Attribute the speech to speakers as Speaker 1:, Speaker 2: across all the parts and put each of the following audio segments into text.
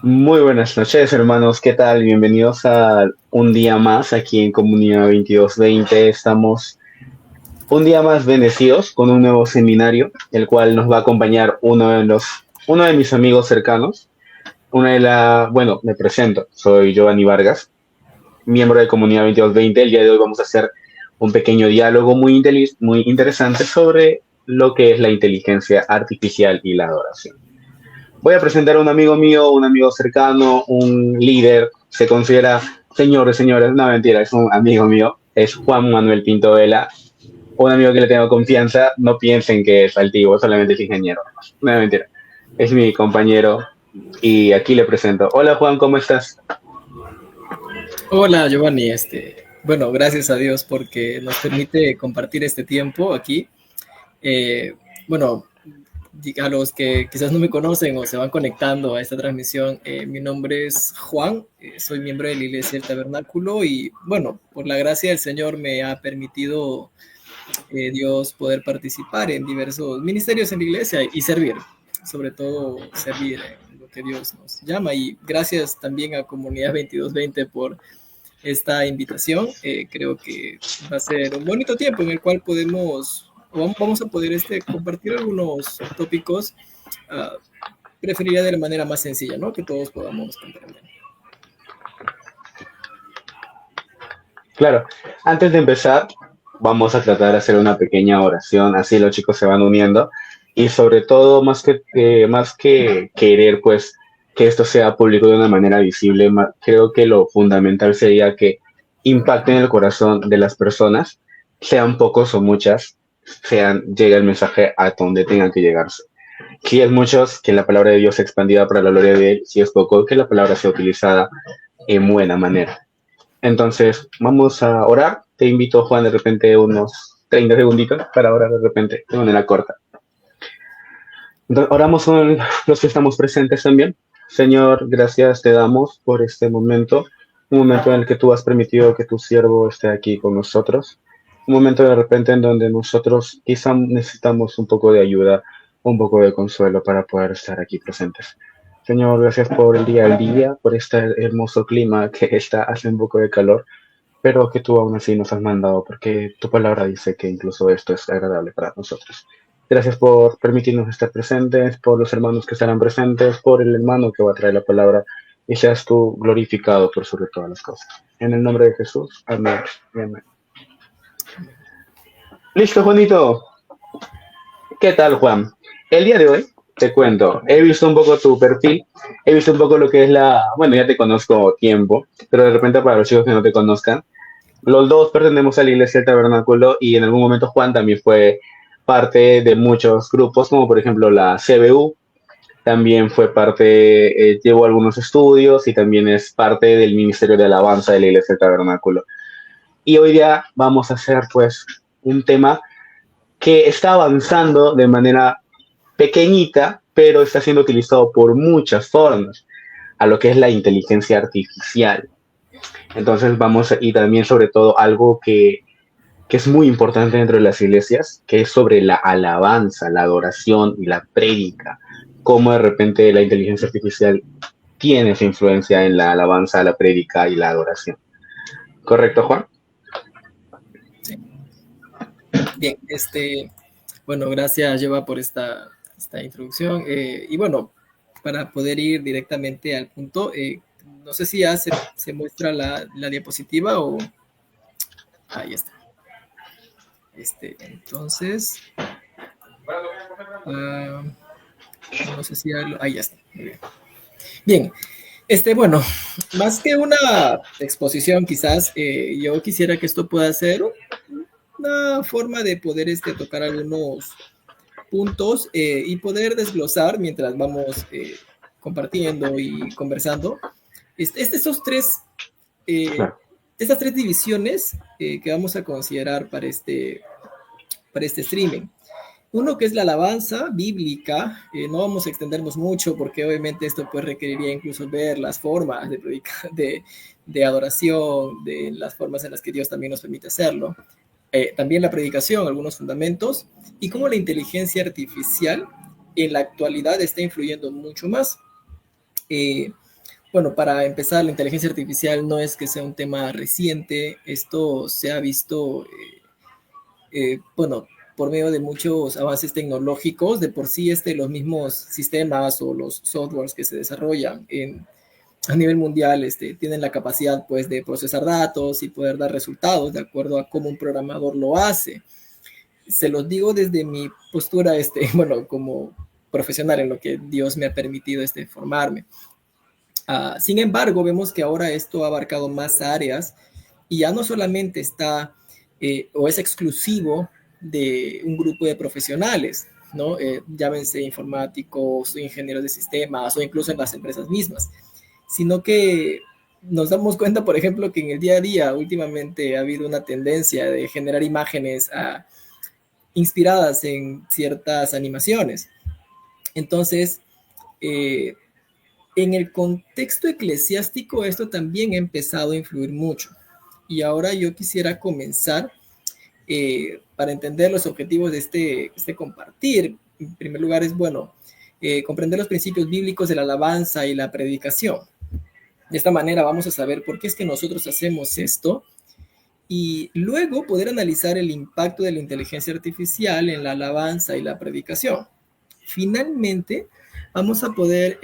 Speaker 1: Muy buenas noches, hermanos. ¿Qué tal? Bienvenidos a un día más aquí en Comunidad 2220. Estamos un día más bendecidos con un nuevo seminario, el cual nos va a acompañar uno de mis amigos cercanos. Bueno, me presento. Soy Giovanni Vargas, miembro de Comunidad 2220. El día de hoy vamos a hacer un pequeño diálogo muy interesante sobre lo que es la inteligencia artificial y la adoración. Voy a presentar a un amigo mío, un amigo cercano, un líder, se considera señor de señores, no mentira, es un amigo mío, es Juan Manuel Pinto Vela, un amigo que le tengo confianza, no piensen que es altivo, solamente es ingeniero, no mentira, es mi compañero y aquí le presento. Hola Juan, ¿cómo estás?
Speaker 2: Hola Giovanni, bueno, gracias a Dios porque nos permite compartir este tiempo aquí. Eh, bueno, a los que quizás no me conocen o se van conectando a esta transmisión, mi nombre es Juan, soy miembro de la Iglesia del Tabernáculo y bueno, por la gracia del Señor me ha permitido Dios poder participar en diversos ministerios en la iglesia y servir, sobre todo servir en lo que Dios nos llama. Y gracias también a Comunidad 2220 por esta invitación. Creo que va a ser un bonito tiempo en el cual vamos a poder compartir algunos tópicos. Uh, Preferiría de la manera más sencilla, ¿no? Que todos podamos comprender.
Speaker 1: Claro, antes de empezar, vamos a tratar de hacer una pequeña oración, así los chicos se van uniendo y sobre todo, más que querer, pues, que esto sea público de una manera visible, creo que lo fundamental sería que impacte en el corazón de las personas, sean pocos o muchas, llegue el mensaje a donde tengan que llegarse. Si es muchos, que la palabra de Dios sea expandida para la gloria de Él, si es poco, que la palabra sea utilizada en buena manera. Entonces, vamos a orar. Te invito, Juan, de repente unos 30 segunditos para orar de repente, de manera corta. Entonces, oramos con los que estamos presentes también. Señor, gracias te damos por este momento, un momento en el que tú has permitido que tu siervo esté aquí con nosotros, un momento de repente en donde nosotros quizá necesitamos un poco de ayuda, un poco de consuelo para poder estar aquí presentes. Señor, gracias por el día, por este hermoso clima que hace un poco de calor, pero que tú aún así nos has mandado, porque tu palabra dice que incluso esto es agradable para nosotros. Gracias por permitirnos estar presentes, por los hermanos que estarán presentes, por el hermano que va a traer la palabra, y seas tú glorificado por sobre todas las cosas. En el nombre de Jesús, amén. Y amén. Listo, Juanito. ¿Qué tal, Juan? El día de hoy te cuento, he visto un poco tu perfil, he visto un poco lo que es bueno, ya te conozco tiempo, pero de repente para los chicos que no te conozcan, los dos pertenecemos a la Iglesia del Tabernáculo y en algún momento Juan también fue parte de muchos grupos, como por ejemplo la CBU, también fue parte, llevó algunos estudios y también es parte del Ministerio de Alabanza de la Iglesia del Tabernáculo. Y hoy día vamos a hacer pues un tema que está avanzando de manera pequeñita, pero está siendo utilizado por muchas formas, a lo que es la inteligencia artificial. Entonces y también sobre todo algo que es muy importante dentro de las iglesias, que es sobre la alabanza, la adoración y la prédica, cómo de repente la inteligencia artificial tiene esa influencia en la alabanza, la prédica y la adoración. ¿Correcto, Juan?
Speaker 2: Sí. Bien, bueno, gracias, Lleva, por esta introducción. Y bueno, para poder ir directamente al punto, no sé si ya se muestra la diapositiva o ahí está. Entonces, no sé si ahí ya está. Muy bien. Bien, bueno, más que una exposición, quizás yo quisiera que esto pueda ser una forma de poder tocar algunos puntos y poder desglosar mientras vamos compartiendo y conversando. Estos
Speaker 1: Claro.
Speaker 2: estas tres divisiones que vamos a considerar para este streaming. Uno que es la alabanza bíblica, no vamos a extendernos mucho porque obviamente esto pues requeriría incluso ver las formas de adoración, de las formas en las que Dios también nos permite hacerlo. También la predicación, algunos fundamentos, y cómo la inteligencia artificial en la actualidad está influyendo mucho más. Bueno, para empezar, la inteligencia artificial no es que sea un tema reciente, esto se ha visto, bueno, por medio de muchos avances tecnológicos, de por sí los mismos sistemas o los softwares que se desarrollan a nivel mundial tienen la capacidad pues de procesar datos y poder dar resultados de acuerdo a cómo un programador lo hace. Se los digo desde mi postura, bueno, como profesional en lo que Dios me ha permitido formarme. Sin embargo, vemos que ahora esto ha abarcado más áreas y ya no solamente está o es exclusivo de un grupo de profesionales, ¿no? Llámense informáticos, ingenieros de sistemas o incluso en las empresas mismas, sino que nos damos cuenta, por ejemplo, que en el día a día últimamente ha habido una tendencia de generar imágenes inspiradas en ciertas animaciones. Entonces, en el contexto eclesiástico esto también ha empezado a influir mucho. Y ahora yo quisiera comenzar para entender los objetivos de este compartir. En primer lugar es, bueno, comprender los principios bíblicos de la alabanza y la predicación. De esta manera vamos a saber por qué es que nosotros hacemos esto y luego poder analizar el impacto de la inteligencia artificial en la alabanza y la predicación. Finalmente, vamos a poder,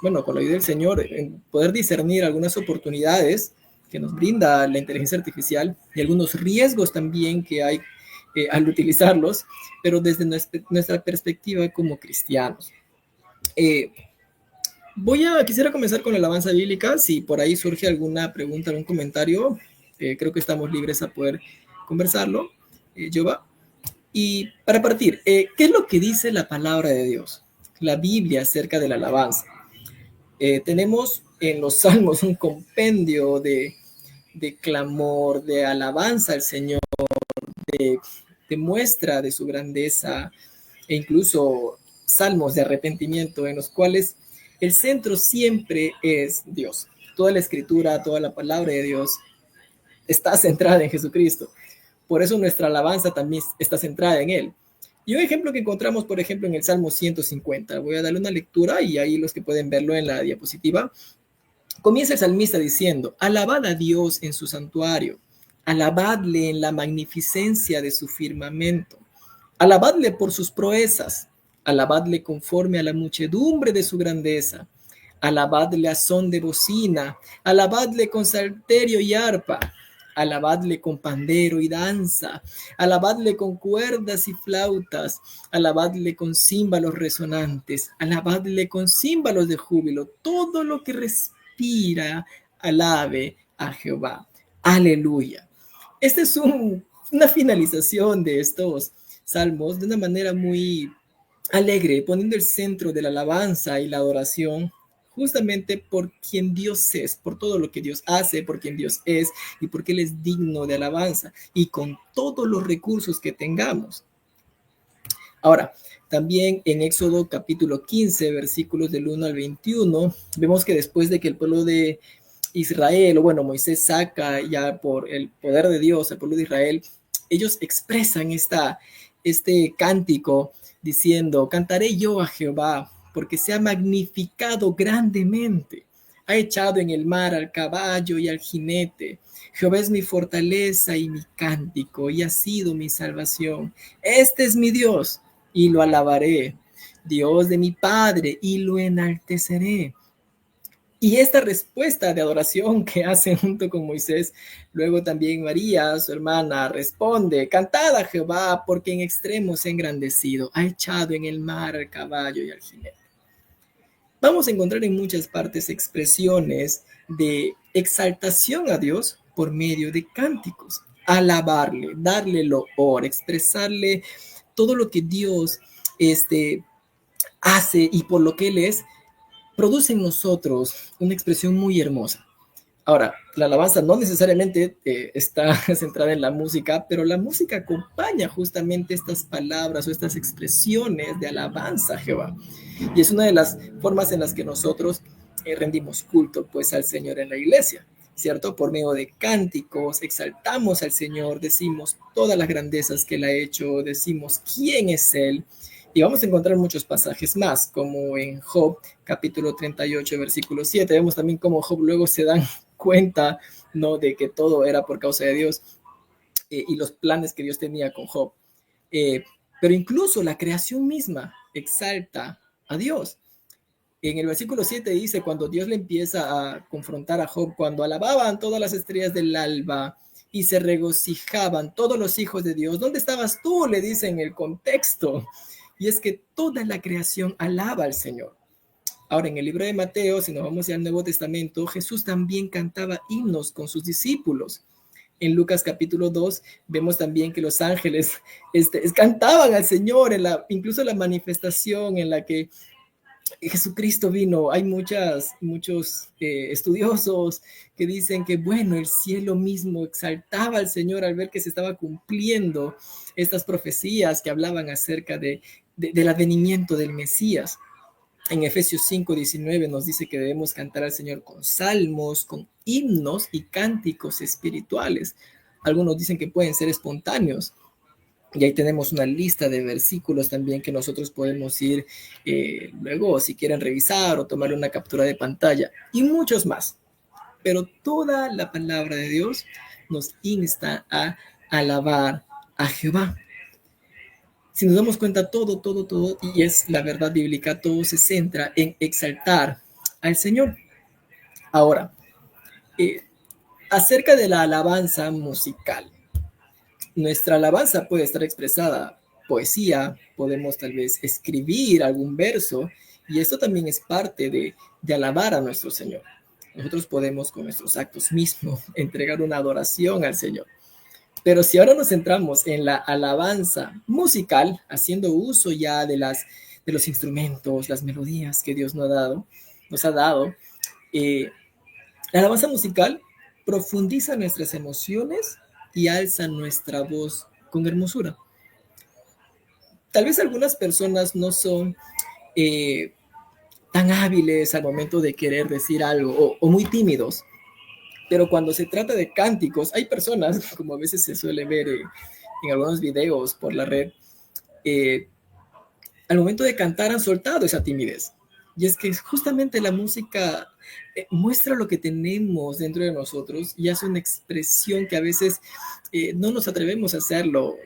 Speaker 2: bueno, con la ayuda del Señor, poder discernir algunas oportunidades que nos brinda la inteligencia artificial y algunos riesgos también que hay al utilizarlos, pero desde nuestra perspectiva como cristianos. Quisiera comenzar con la alabanza bíblica. Si por ahí surge alguna pregunta, algún comentario, creo que estamos libres a poder conversarlo. Jova. Y para partir, ¿qué es lo que dice la palabra de Dios? La Biblia acerca de la alabanza. Tenemos en los Salmos un compendio de clamor, de alabanza al Señor, de muestra de su grandeza e incluso salmos de arrepentimiento en los cuales el centro siempre es Dios. Toda la escritura, toda la palabra de Dios está centrada en Jesucristo. Por eso nuestra alabanza también está centrada en Él. Y un ejemplo que encontramos, por ejemplo, en el Salmo 150. Voy a darle una lectura y ahí los que pueden verlo en la diapositiva. Comienza el salmista diciendo: alabad a Dios en su santuario, alabadle en la magnificencia de su firmamento, alabadle por sus proezas, alabadle conforme a la muchedumbre de su grandeza, alabadle a son de bocina, alabadle con salterio y arpa, alabadle con pandero y danza, alabadle con cuerdas y flautas, alabadle con címbalos resonantes, alabadle con címbalos de júbilo, todo lo que respira, alabe a Jehová. Aleluya. Esta es una finalización de estos salmos de una manera muy alegre, poniendo el centro de la alabanza y la adoración justamente por quien Dios es, por todo lo que Dios hace, por quien Dios es y porque Él es digno de alabanza y con todos los recursos que tengamos. Ahora, también en Éxodo capítulo 15, versículos del 1 al 21, vemos que después de que el pueblo de Israel, o bueno, Moisés saca ya por el poder de Dios al pueblo de Israel, ellos expresan este cántico diciendo: cantaré yo a Jehová, porque se ha magnificado grandemente. Ha echado en el mar al caballo y al jinete. Jehová es mi fortaleza y mi cántico, y ha sido mi salvación. Este es mi Dios, y lo alabaré. Dios de mi Padre, y lo enalteceré. Y esta respuesta de adoración que hace junto con Moisés, luego también María, su hermana, responde: cantad a Jehová, porque en extremo se ha engrandecido, ha echado en el mar al caballo y al jinete. Vamos a encontrar en muchas partes expresiones de exaltación a Dios por medio de cánticos, alabarle, darle loor, expresarle todo lo que Dios hace y por lo que Él es, produce en nosotros una expresión muy hermosa. Ahora, la alabanza no necesariamente está centrada en la música, pero la música acompaña justamente estas palabras o estas expresiones de alabanza a Jehová. Y es una de las formas en las que nosotros rendimos culto pues al Señor en la iglesia, ¿cierto? Por medio de cánticos, exaltamos al Señor, decimos todas las grandezas que Él ha hecho, decimos quién es Él, Y vamos a encontrar muchos pasajes más, como en Job, capítulo 38, versículo 7. Vemos también cómo Job luego se dan cuenta, ¿no?, de que todo era por causa de Dios y los planes que Dios tenía con Job. Pero incluso la creación misma exalta a Dios. En el versículo 7 dice, cuando Dios le empieza a confrontar a Job, cuando alababan todas las estrellas del alba y se regocijaban todos los hijos de Dios, ¿dónde estabas tú?, le dice en el contexto. Y es que toda la creación alaba al Señor. Ahora, en el libro de Mateo, si nos vamos al Nuevo Testamento, Jesús también cantaba himnos con sus discípulos. En Lucas capítulo 2 vemos también que los ángeles cantaban al Señor, incluso la manifestación en la que Jesucristo vino. Hay muchos estudiosos que dicen que, bueno, el cielo mismo exaltaba al Señor al ver que se estaba cumpliendo estas profecías que hablaban acerca del advenimiento del Mesías. En Efesios 5:19 nos dice que debemos cantar al Señor con salmos, con himnos y cánticos espirituales. Algunos dicen que pueden ser espontáneos. Y ahí tenemos una lista de versículos también que nosotros podemos ir luego, si quieren revisar o tomar una captura de pantalla. Y muchos más. Pero toda la palabra de Dios nos insta a alabar a Jehová. Si nos damos cuenta, todo, y es la verdad bíblica, todo se centra en exaltar al Señor. Ahora, acerca de la alabanza musical. Nuestra alabanza puede estar expresada poesía, podemos tal vez escribir algún verso, y esto también es parte de alabar a nuestro Señor. Nosotros podemos con nuestros actos mismos entregar una adoración al Señor. Pero si ahora nos centramos en la alabanza musical, haciendo uso ya de los instrumentos, las melodías que Dios nos ha dado, la alabanza musical profundiza nuestras emociones y alza nuestra voz con hermosura. Tal vez algunas personas no son tan hábiles al momento de querer decir algo o muy tímidos. Pero cuando se trata de cánticos, hay personas, como a veces se suele ver en algunos videos por la red, al momento de cantar han soltado esa timidez. Y es que justamente la música muestra lo que tenemos dentro de nosotros y hace una expresión que a veces no nos atrevemos a hacerlo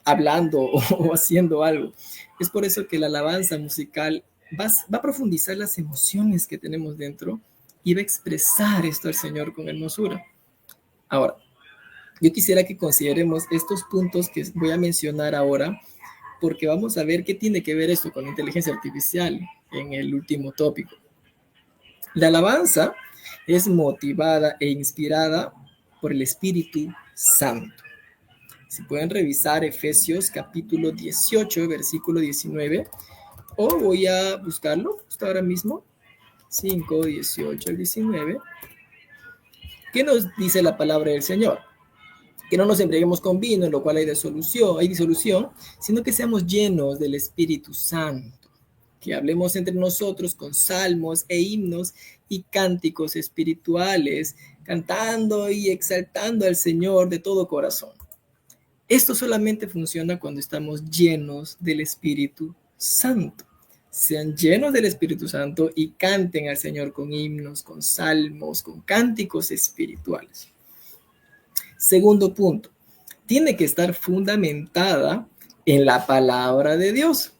Speaker 2: hablando o haciendo algo. Es por eso que la alabanza musical va a profundizar las emociones que tenemos dentro y va a expresar esto al Señor con hermosura. Ahora, yo quisiera que consideremos estos puntos que voy a mencionar ahora, porque vamos a ver qué tiene que ver esto con la inteligencia artificial en el último tópico. La alabanza es motivada e inspirada por el Espíritu Santo. Si pueden revisar Efesios capítulo 18, versículo 19, o voy a buscarlo justo ahora mismo, 5, 18 al 19. ¿Qué nos dice la palabra del Señor? Que no nos embriaguemos con vino, en lo cual hay disolución, sino que seamos llenos del Espíritu Santo. Que hablemos entre nosotros con salmos e himnos y cánticos espirituales, cantando y exaltando al Señor de todo corazón. Esto solamente funciona cuando estamos llenos del Espíritu Santo. Sean llenos del Espíritu Santo y canten al Señor con himnos, con salmos, con cánticos espirituales. Segundo punto, tiene que estar fundamentada en la palabra de Dios.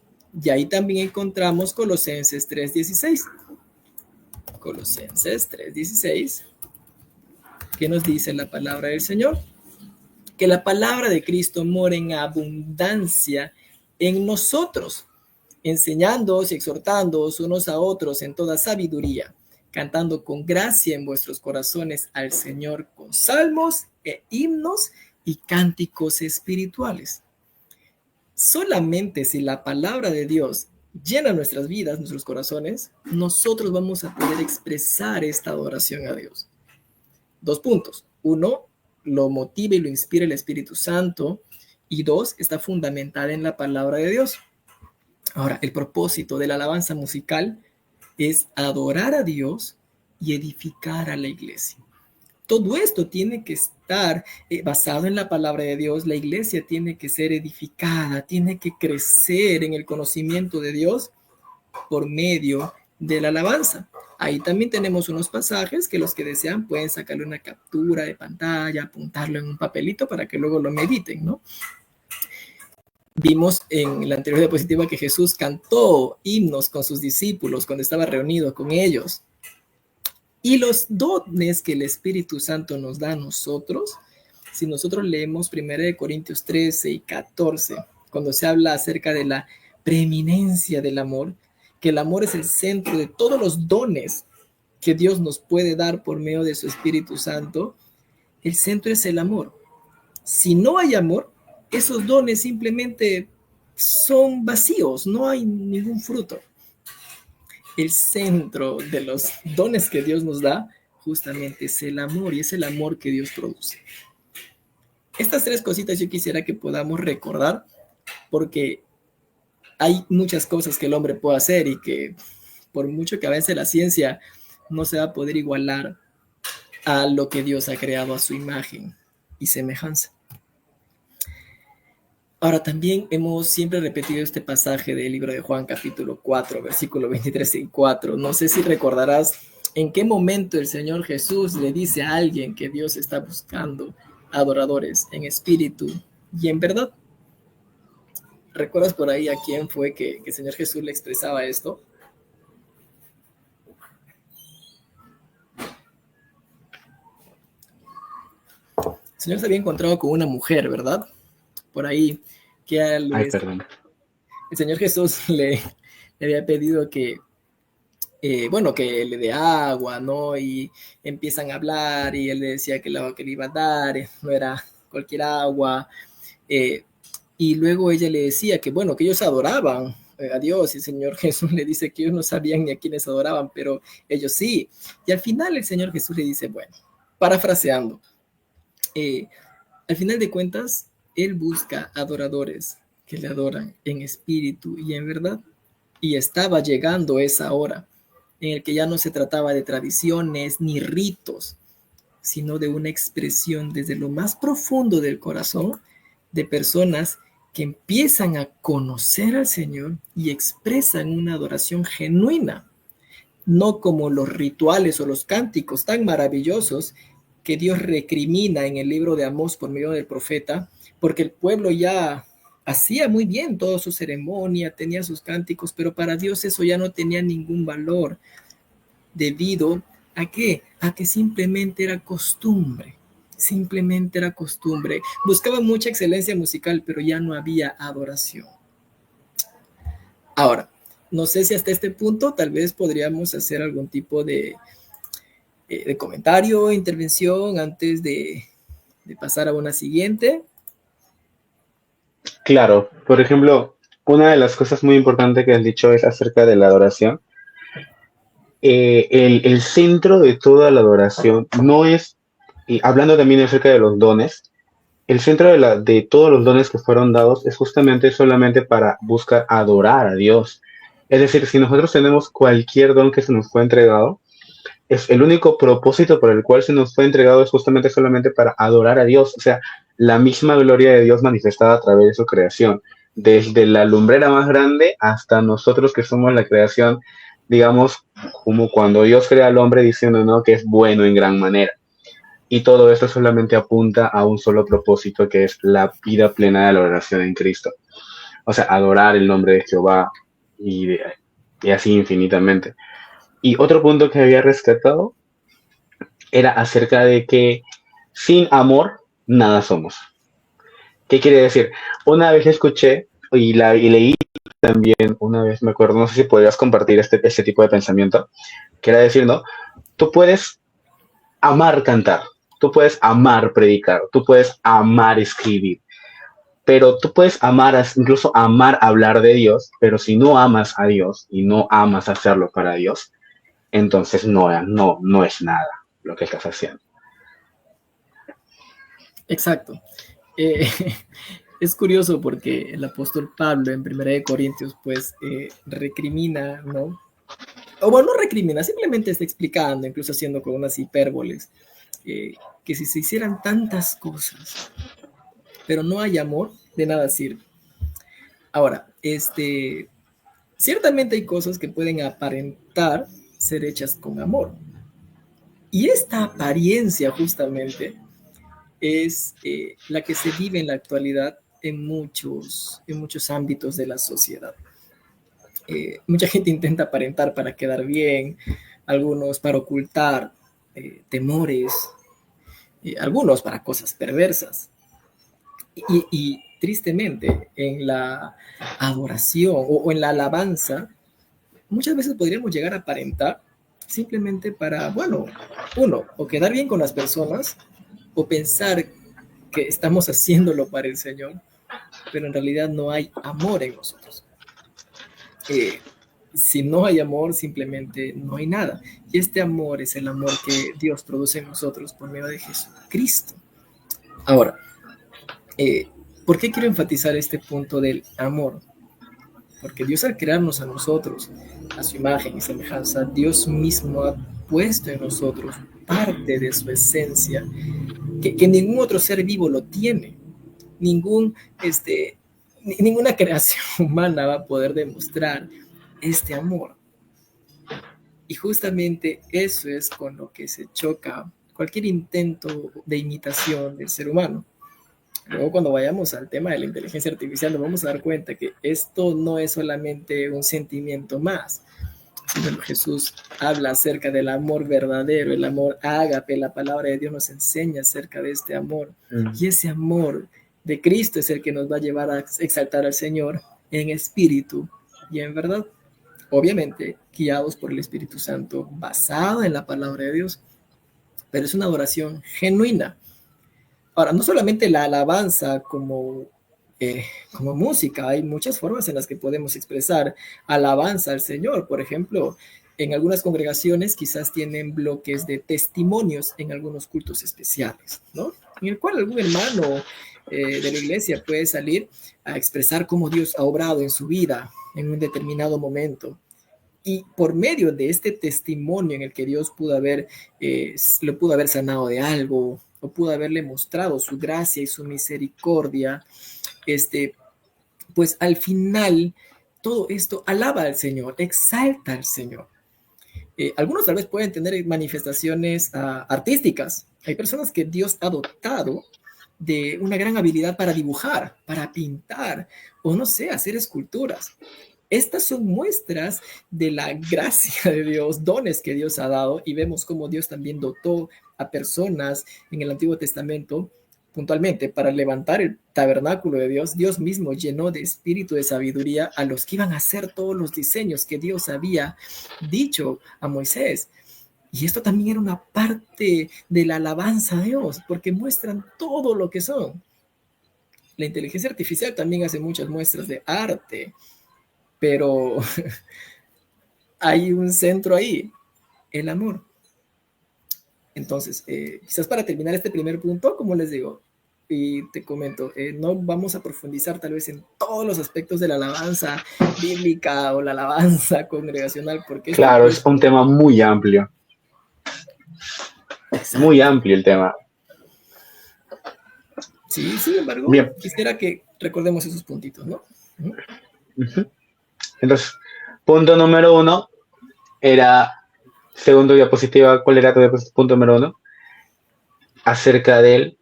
Speaker 2: Y ahí también encontramos Colosenses 3:16. Colosenses 3:16. ¿Qué nos dice la palabra del Señor? Que la palabra de Cristo mora en abundancia en nosotros, enseñándoos y exhortándoos unos a otros en toda sabiduría, cantando con gracia en vuestros corazones al Señor con salmos e himnos y cánticos espirituales. Solamente si la palabra de Dios llena nuestras vidas, nuestros corazones, nosotros vamos a poder expresar esta adoración a Dios. 2 puntos. 1, lo motiva y lo inspira el Espíritu Santo. Y 2, está fundamentada en la palabra de Dios. Ahora, el propósito de la alabanza musical es adorar a Dios y edificar a la iglesia. todo esto tiene que estar basado en la palabra de Dios. La iglesia tiene que ser edificada, tiene que crecer en el conocimiento de Dios por medio de la alabanza. Ahí también tenemos unos pasajes que los que desean pueden sacarle una captura de pantalla, apuntarlo en un papelito para que luego lo mediten, ¿no? Vimos en la anterior diapositiva que Jesús cantó himnos con sus discípulos cuando estaba reunido con ellos. Y los dones que el Espíritu Santo nos da a nosotros, si nosotros leemos 1 Corintios 13 y 14, cuando se habla acerca de la preeminencia del amor, que el amor es el centro de todos los dones que Dios nos puede dar por medio de su Espíritu Santo, el centro es el amor. Si no hay amor, esos dones simplemente son vacíos, no hay ningún fruto. El centro de los dones que Dios nos da justamente es el amor, y es el amor que Dios produce. Estas tres cositas yo quisiera que podamos recordar, porque hay muchas cosas que el hombre puede hacer y que por mucho que avance la ciencia no se va a poder igualar a lo que Dios ha creado a su imagen y semejanza. Ahora, también hemos siempre repetido este pasaje del libro de Juan, capítulo 4, versículo 23 y 4. No sé si recordarás en qué momento el Señor Jesús le dice a alguien que Dios está buscando adoradores en espíritu y en verdad. ¿Recuerdas por ahí a quién fue que el Señor Jesús le expresaba esto? El Señor se había encontrado con una mujer, ¿verdad? Por ahí, que el Señor Jesús le había pedido que, que le dé agua, ¿no? Y empiezan a hablar y él le decía que el agua que le iba a dar no era cualquier agua. Y luego ella le decía que, que ellos adoraban a Dios, y el Señor Jesús le dice que ellos no sabían ni a quiénes adoraban, pero ellos sí. Y al final el Señor Jesús le dice, parafraseando, al final de cuentas, Él busca adoradores que le adoran en espíritu y en verdad. Y estaba llegando esa hora en el que ya no se trataba de tradiciones ni ritos, sino de una expresión desde lo más profundo del corazón de personas que empiezan a conocer al Señor y expresan una adoración genuina, no como los rituales o los cánticos tan maravillosos que Dios recrimina en el libro de Amós por medio del profeta, porque el pueblo ya hacía muy bien toda su ceremonia, tenía sus cánticos, pero para Dios eso ya no tenía ningún valor, debido ¿a qué? A que simplemente era costumbre. Buscaban mucha excelencia musical, pero ya no había adoración. Ahora, no sé si hasta este punto tal vez podríamos hacer algún tipo de comentario, intervención antes de pasar a una siguiente.
Speaker 1: Claro, por ejemplo, una de las cosas muy importantes que has dicho es acerca de la adoración. El centro de toda la adoración no es, y hablando también acerca de los dones, el centro de todos los dones que fueron dados es justamente solamente para buscar adorar a Dios. Es decir, si nosotros tenemos cualquier don que se nos fue entregado, es el único propósito por el cual se nos fue entregado es justamente solamente para adorar a Dios. O sea, la misma gloria de Dios manifestada a través de su creación. Desde la lumbrera más grande hasta nosotros que somos la creación, digamos, como cuando Dios crea al hombre diciendo, ¿no?, que es bueno en gran manera. Y todo esto solamente apunta a un solo propósito, que es la vida plena de la oración en Cristo. O sea, adorar el nombre de Jehová y así infinitamente. Y otro punto que había rescatado era acerca de que sin amor nada somos. ¿Qué quiere decir? Una vez escuché y leí también, una vez me acuerdo, no sé si podrías compartir este tipo de pensamiento, que era decir, ¿no? Tú puedes amar cantar, tú puedes amar predicar, tú puedes amar escribir, pero tú puedes amar, incluso amar hablar de Dios, pero si no amas a Dios y no amas hacerlo para Dios, entonces no es nada lo que estás haciendo.
Speaker 2: Exacto. Es curioso porque el apóstol Pablo en 1 Corintios pues recrimina, ¿no? O no recrimina, simplemente está explicando, incluso haciendo con unas hipérboles, que si se hicieran tantas cosas, pero no hay amor, de nada sirve. Ahora, ciertamente hay cosas que pueden aparentar ser hechas con amor. Y esta apariencia justamente es la que se vive en la actualidad en muchos ámbitos de la sociedad. Mucha gente intenta aparentar para quedar bien, algunos para ocultar temores, algunos para cosas perversas. Y tristemente, en la adoración o en la alabanza, muchas veces podríamos llegar a aparentar simplemente para, bueno, uno, o quedar bien con las personas, o pensar que estamos haciéndolo para el Señor, pero en realidad no hay amor en nosotros. Si no hay amor, simplemente no hay nada. Y este amor es el amor que Dios produce en nosotros por medio de Jesucristo. Ahora, ¿por qué quiero enfatizar este punto del amor? Porque Dios, al crearnos a nosotros a su imagen y semejanza, Dios mismo ha puesto en nosotros parte de su esencia que ningún otro ser vivo lo tiene. Ninguna creación humana va a poder demostrar este amor. Y justamente eso es con lo que se choca cualquier intento de imitación del ser humano. Luego, cuando vayamos al tema de la inteligencia artificial, nos vamos a dar cuenta que esto no es solamente un sentimiento más, sino que Jesús habla acerca del amor verdadero, el amor ágape. La palabra de Dios nos enseña acerca de este amor. Y ese amor de Cristo es el que nos va a llevar a exaltar al Señor en espíritu y en verdad. Obviamente, guiados por el Espíritu Santo, basado en la palabra de Dios, pero es una adoración genuina. Ahora, no solamente la alabanza como música, hay muchas formas en las que podemos expresar alabanza al Señor. Por ejemplo, en algunas congregaciones quizás tienen bloques de testimonios en algunos cultos especiales, ¿no? En el cual algún hermano de la iglesia puede salir a expresar cómo Dios ha obrado en su vida en un determinado momento. Y por medio de este testimonio en el que Dios lo pudo haber sanado de algo, o pudo haberle mostrado su gracia y su misericordia, pues al final todo esto alaba al Señor, exalta al Señor. Algunos tal vez pueden tener manifestaciones artísticas. Hay personas que Dios ha dotado de una gran habilidad para dibujar, para pintar, o no sé, hacer esculturas. Estas son muestras de la gracia de Dios, dones que Dios ha dado, y vemos cómo Dios también dotó a personas en el Antiguo Testamento, puntualmente para levantar el tabernáculo de Dios. Dios mismo llenó de espíritu de sabiduría a los que iban a hacer todos los diseños que Dios había dicho a Moisés. Y esto también era una parte de la alabanza a Dios, porque muestran todo lo que son. La inteligencia artificial también hace muchas muestras de arte, pero hay un centro ahí, el amor. Entonces, quizás para terminar este primer punto, como les digo, y te comento, no vamos a profundizar tal vez en todos los aspectos de la alabanza bíblica o la alabanza congregacional, porque
Speaker 1: claro, es un tema muy amplio. Exacto. Muy amplio el tema.
Speaker 2: Sí, sin embargo, bien, quisiera que recordemos esos puntitos, ¿no?
Speaker 1: Entonces, punto número 1 era, segundo diapositiva, ¿cuál era tu punto número 1? Acerca de él.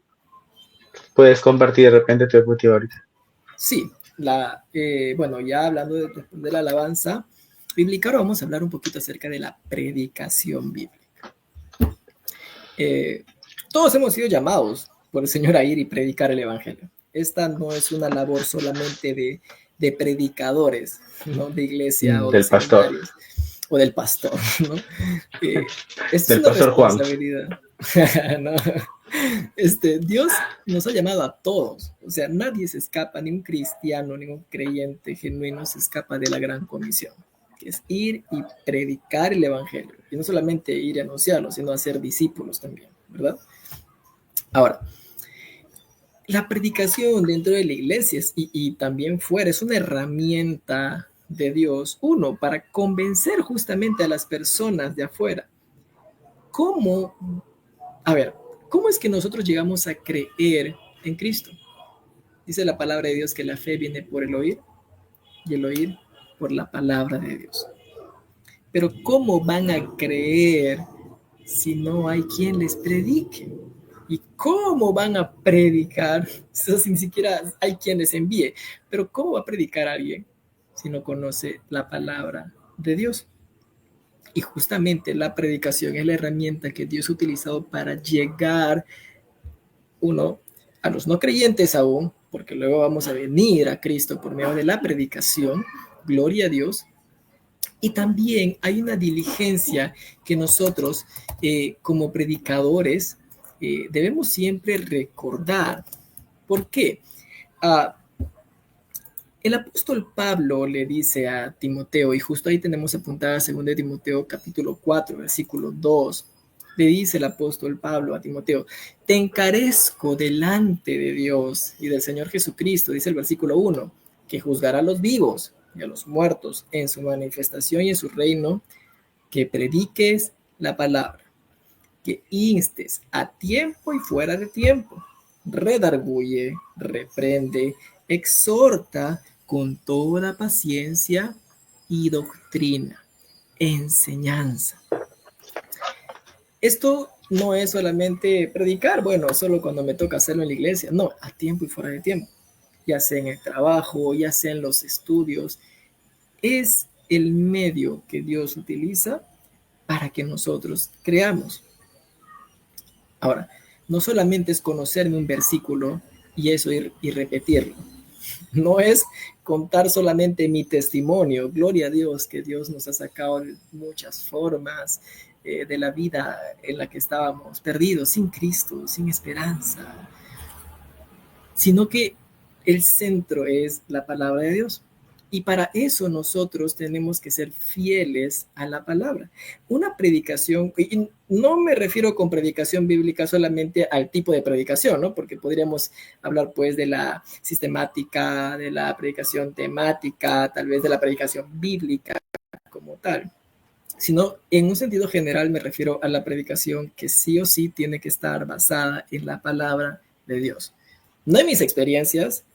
Speaker 1: ¿Puedes compartir de repente tu diapositiva ahorita?
Speaker 2: Sí, bueno, ya hablando de la alabanza bíblica, ahora vamos a hablar un poquito acerca de la predicación bíblica. Todos hemos sido llamados por el Señor a ir y predicar el Evangelio. Esta no es una labor solamente de predicadores, ¿no? De iglesia o
Speaker 1: del
Speaker 2: de
Speaker 1: pastor.
Speaker 2: O del pastor, ¿no? Es
Speaker 1: del
Speaker 2: una
Speaker 1: pastor
Speaker 2: responsabilidad. ¿No? Dios nos ha llamado a todos. O sea, nadie se escapa, ni un cristiano, ni un creyente genuino se escapa de la gran comisión, que es ir y predicar el Evangelio. Y no solamente ir y anunciarlo, sino hacer discípulos también, ¿verdad? Ahora, la predicación dentro de la iglesia y también fuera es una herramienta de Dios, uno, para convencer justamente a las personas de afuera. ¿Cómo? A ver, ¿Cómo es que nosotros llegamos a creer en Cristo? Dice la palabra de Dios que la fe viene por el oír y el oír por la palabra de Dios. Pero ¿cómo van a creer si no hay quien les predique? ¿Y cómo van a predicar? Eso ni siquiera hay quien les envíe. Pero ¿cómo va a predicar alguien si no conoce la palabra de Dios? Y justamente la predicación es la herramienta que Dios ha utilizado para llegar, uno, a los no creyentes aún, porque luego vamos a venir a Cristo por medio de la predicación, gloria a Dios. Y también hay una diligencia que nosotros como predicadores debemos siempre recordar. ¿Por qué? Uh, el apóstol Pablo le dice a Timoteo, y justo ahí tenemos apuntada 2 de Timoteo capítulo 4, versículo 2, le dice el apóstol Pablo a Timoteo, te encarezco delante de Dios y del Señor Jesucristo, dice el versículo 1, que juzgará a los vivos y a los muertos en su manifestación y en su reino, que prediques la palabra, que instes a tiempo y fuera de tiempo, redarguye, reprende, exhorta con toda paciencia y doctrina, enseñanza. Esto no es solamente predicar, bueno, solo cuando me toca hacerlo en la iglesia, no, a tiempo y fuera de tiempo, ya sea en el trabajo, ya sea en los estudios, es el medio que Dios utiliza para que nosotros creamos. Ahora, no solamente es conocerme un versículo y eso y repetirlo. No es contar solamente mi testimonio. Gloria a Dios que Dios nos ha sacado de muchas formas de la vida en la que estábamos perdidos, sin Cristo, sin esperanza. Sino que el centro es la palabra de Dios. Y para eso nosotros tenemos que ser fieles a la palabra. Una predicación, y no me refiero con predicación bíblica solamente al tipo de predicación, ¿no? Porque podríamos hablar pues de la sistemática, de la predicación temática, tal vez de la predicación bíblica como tal. Sino en un sentido general me refiero a la predicación que sí o sí tiene que estar basada en la palabra de Dios. No en mis experiencias,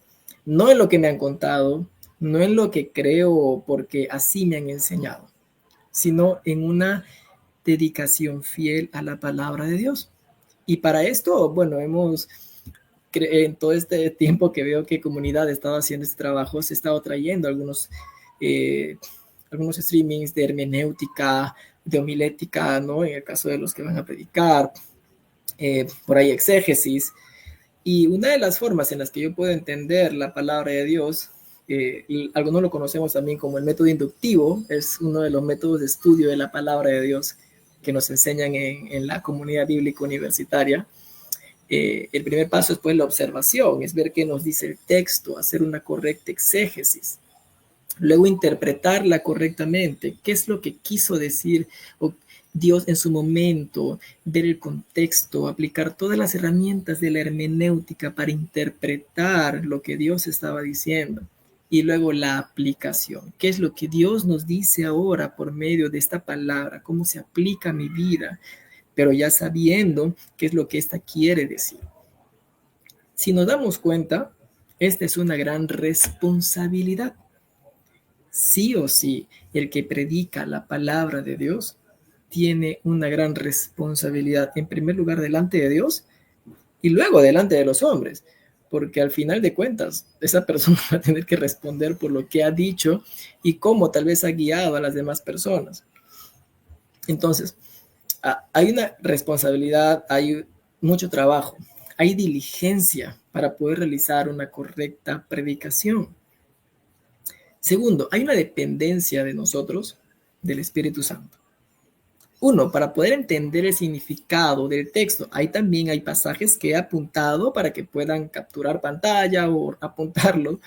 Speaker 2: no en lo que me han contado, no en lo que creo porque así me han enseñado, sino en una dedicación fiel a la palabra de Dios. Y para esto, bueno, en todo este tiempo que veo que comunidad ha estado haciendo este trabajo, se ha estado trayendo algunos streamings de hermenéutica, de homilética, ¿no? En el caso de los que van a predicar, por ahí exégesis. Y una de las formas en las que yo puedo entender la palabra de Dios, y algunos lo conocemos también como el método inductivo, es uno de los métodos de estudio de la palabra de Dios que nos enseñan en la comunidad bíblica universitaria. El primer paso es pues la observación, es ver qué nos dice el texto, hacer una correcta exégesis. Luego interpretarla correctamente, qué es lo que quiso decir Dios en su momento, ver el contexto, aplicar todas las herramientas de la hermenéutica para interpretar lo que Dios estaba diciendo. Y luego la aplicación, qué es lo que Dios nos dice ahora por medio de esta palabra, cómo se aplica a mi vida, pero ya sabiendo qué es lo que esta quiere decir. Si nos damos cuenta, esta es una gran responsabilidad. Sí o sí, el que predica la palabra de Dios tiene una gran responsabilidad, en primer lugar delante de Dios y luego delante de los hombres, porque al final de cuentas esa persona va a tener que responder por lo que ha dicho y cómo tal vez ha guiado a las demás personas. Entonces, hay una responsabilidad, hay mucho trabajo, hay diligencia para poder realizar una correcta predicación. Segundo, hay una dependencia de nosotros del Espíritu Santo. Uno, para poder entender el significado del texto, hay pasajes que he apuntado para que puedan capturar pantalla o apuntarlo,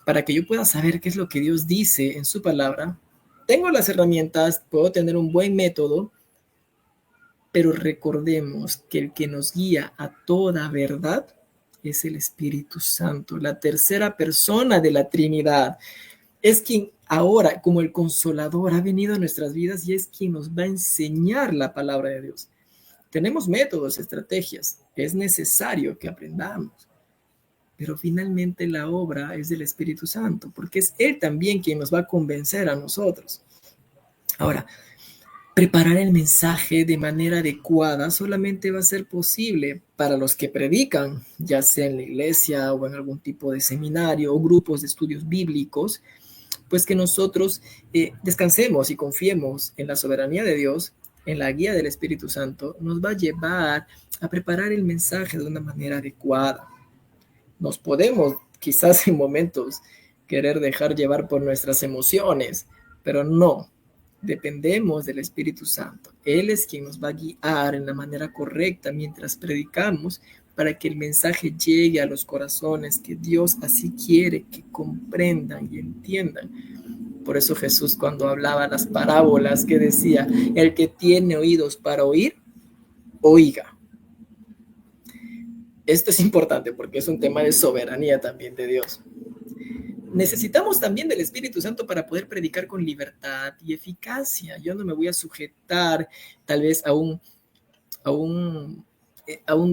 Speaker 2: para que yo pueda saber qué es lo que Dios dice en su palabra. Tengo las herramientas, puedo tener un buen método, pero recordemos que el que nos guía a toda verdad es el Espíritu Santo, la tercera persona de la Trinidad. Es quien ahora, como el Consolador, ha venido a nuestras vidas y es quien nos va a enseñar la palabra de Dios. Tenemos métodos, estrategias. Es necesario que aprendamos. Pero finalmente la obra es del Espíritu Santo, porque es Él también quien nos va a convencer a nosotros. Ahora, preparar el mensaje de manera adecuada solamente va a ser posible para los que predican, ya sea en la iglesia o en algún tipo de seminario o grupos de estudios bíblicos, pues que nosotros descansemos y confiemos en la soberanía de Dios, en la guía del Espíritu Santo, nos va a llevar a preparar el mensaje de una manera adecuada. Nos podemos, quizás en momentos, querer dejar llevar por nuestras emociones, pero no. Dependemos del Espíritu Santo. Él es quien nos va a guiar en la manera correcta mientras predicamos para que el mensaje llegue a los corazones que Dios así quiere que comprendan y entiendan. Por eso Jesús, cuando hablaba las parábolas, que decía, el que tiene oídos para oír, oiga. Esto es importante porque es un tema de soberanía también de Dios. Necesitamos también del Espíritu Santo para poder predicar con libertad y eficacia. Yo no me voy a sujetar tal vez a un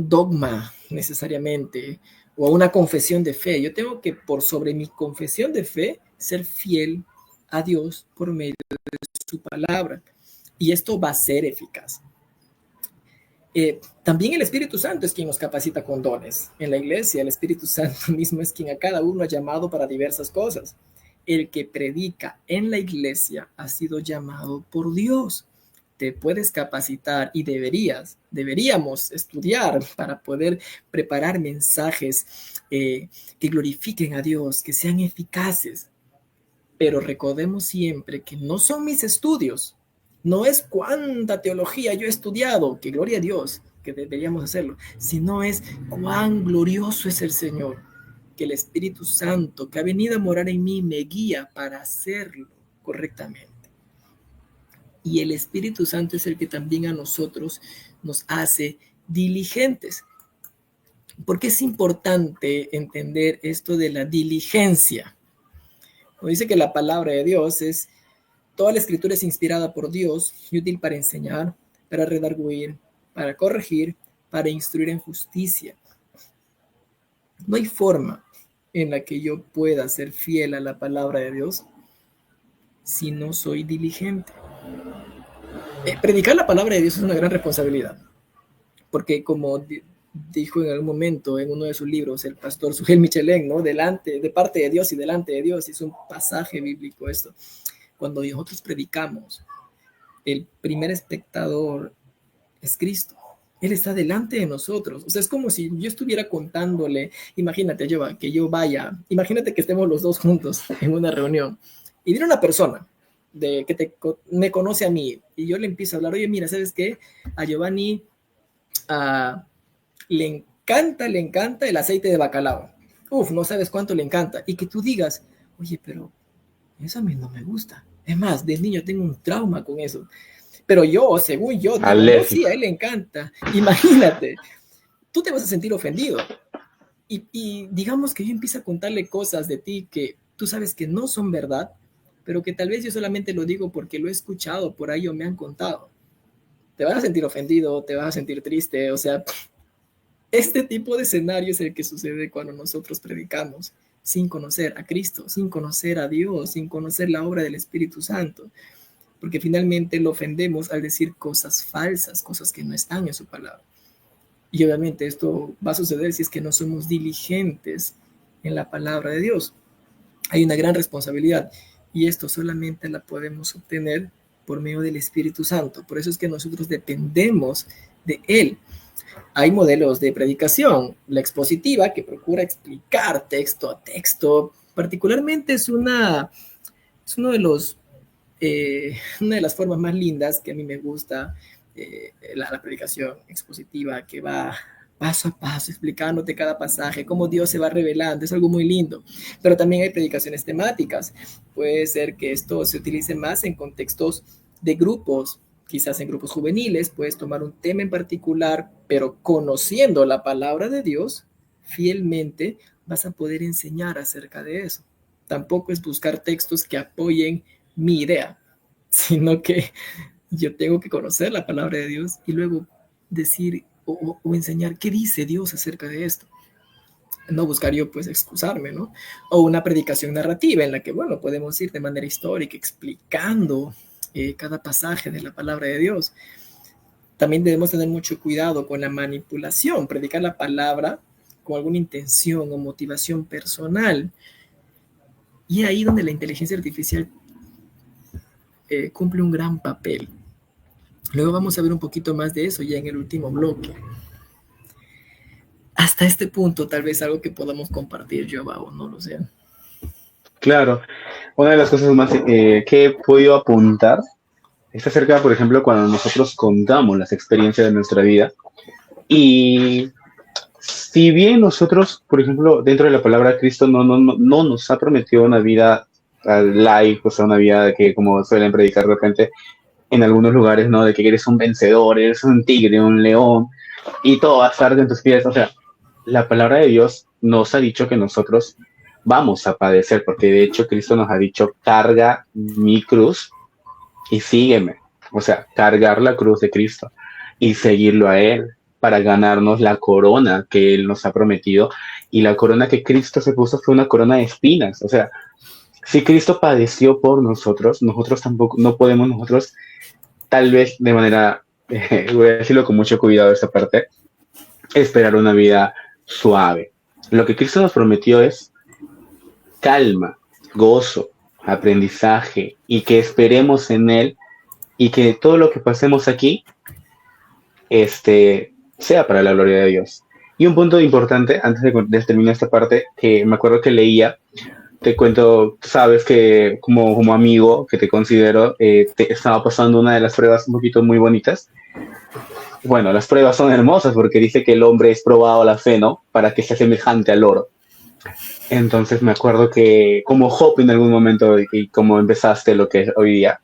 Speaker 2: dogma necesariamente o a una confesión de fe. Yo tengo que, por sobre mi confesión de fe, ser fiel a Dios por medio de su palabra. Y esto va a ser eficaz. También el Espíritu Santo es quien nos capacita con dones. En la iglesia, el Espíritu Santo mismo es quien a cada uno ha llamado para diversas cosas. El que predica en la iglesia ha sido llamado por Dios. Te puedes capacitar y deberíamos estudiar para poder preparar mensajes que glorifiquen a Dios, que sean eficaces. Pero recordemos siempre que no son mis estudios, no es cuánta teología yo he estudiado, que gloria a Dios, que deberíamos hacerlo, sino es cuán glorioso es el Señor, que el Espíritu Santo que ha venido a morar en mí me guía para hacerlo correctamente. Y el Espíritu Santo es el que también a nosotros nos hace diligentes. ¿Por qué es importante entender esto de la diligencia? Como dice que la palabra de Dios es, toda la escritura es inspirada por Dios y útil para enseñar, para redarguir, para corregir, para instruir en justicia. No hay forma en la que yo pueda ser fiel a la palabra de Dios si no soy diligente. Predicar la palabra de Dios es una gran responsabilidad, porque como dijo en algún momento en uno de sus libros el pastor Sugel Michelén, ¿no? De parte de Dios y delante de Dios, es un pasaje bíblico esto. Cuando nosotros predicamos, el primer espectador es Cristo. Él está delante de nosotros. O sea, es como si yo estuviera contándole, imagínate, imagínate que estemos los dos juntos en una reunión y viene una persona me conoce a mí y yo le empiezo a hablar, oye, mira, ¿sabes qué? A Giovanni le encanta el aceite de bacalao. No sabes cuánto le encanta. Y que tú digas, oye, pero eso a mí no me gusta. Es más, de niño tengo un trauma con eso. Pero según yo, digo, sí, a él le encanta. Imagínate, tú te vas a sentir ofendido. Y digamos que yo empiezo a contarle cosas de ti que tú sabes que no son verdad, pero que tal vez yo solamente lo digo porque lo he escuchado por ahí o me han contado. Te vas a sentir ofendido, te vas a sentir triste, o sea, este tipo de escenario es el que sucede cuando nosotros predicamos sin conocer a Cristo, sin conocer a Dios, sin conocer la obra del Espíritu Santo, porque finalmente lo ofendemos al decir cosas falsas, cosas que no están en su palabra. Y obviamente esto va a suceder si es que no somos diligentes en la palabra de Dios. Hay una gran responsabilidad y esto solamente la podemos obtener por medio del Espíritu Santo. Por eso es que nosotros dependemos de Él. Hay modelos de predicación, la expositiva, que procura explicar texto a texto. Particularmente es una de las formas más lindas que a mí me gusta, la predicación expositiva, que va paso a paso explicándote cada pasaje, cómo Dios se va revelando, es algo muy lindo. Pero también hay predicaciones temáticas. Puede ser que esto se utilice más en contextos de grupos, quizás en grupos juveniles, puedes tomar un tema en particular, pero conociendo la palabra de Dios, fielmente vas a poder enseñar acerca de eso. Tampoco es buscar textos que apoyen mi idea, sino que yo tengo que conocer la palabra de Dios y luego decir o enseñar qué dice Dios acerca de esto. No buscar yo pues excusarme, ¿no? O una predicación narrativa en la que, bueno, podemos ir de manera histórica explicando cada pasaje de la palabra de Dios. También debemos tener mucho cuidado con la manipulación, predicar la palabra con alguna intención o motivación personal. Y ahí donde la inteligencia artificial cumple un gran papel. Luego vamos a ver un poquito más de eso ya en el último bloque. Hasta este punto, tal vez algo que podamos compartir, yo, o no lo sé.
Speaker 1: Claro, una de las cosas más que he podido apuntar es acerca, por ejemplo, cuando nosotros contamos las experiencias de nuestra vida. Y si bien nosotros, por ejemplo, dentro de la palabra Cristo no nos ha prometido una vida light, o sea, una vida que, como suelen predicar de repente en algunos lugares, ¿no? De que eres un vencedor, eres un tigre, un león, y todo va a estar en tus pies. O sea, la palabra de Dios nos ha dicho que nosotros vamos a padecer, porque de hecho Cristo nos ha dicho, carga mi cruz y sígueme. O sea, cargar la cruz de Cristo y seguirlo a Él para ganarnos la corona que Él nos ha prometido. Y la corona que Cristo se puso fue una corona de espinas. O sea, si Cristo padeció por nosotros, nosotros tampoco, no podemos nosotros, tal vez de manera, voy a decirlo con mucho cuidado esta parte, esperar una vida suave. Lo que Cristo nos prometió es calma, gozo, aprendizaje y que esperemos en Él y que todo lo que pasemos aquí sea para la gloria de Dios. Y un punto importante, antes de terminar esta parte, que me acuerdo que leía, te cuento, sabes que como amigo que te considero, te estaba pasando una de las pruebas un poquito muy bonitas. Bueno, las pruebas son hermosas porque dice que el hombre es probado a la fe, ¿no? Para que sea semejante al oro. Entonces me acuerdo que como Job en algún momento y como empezaste lo que es hoy día,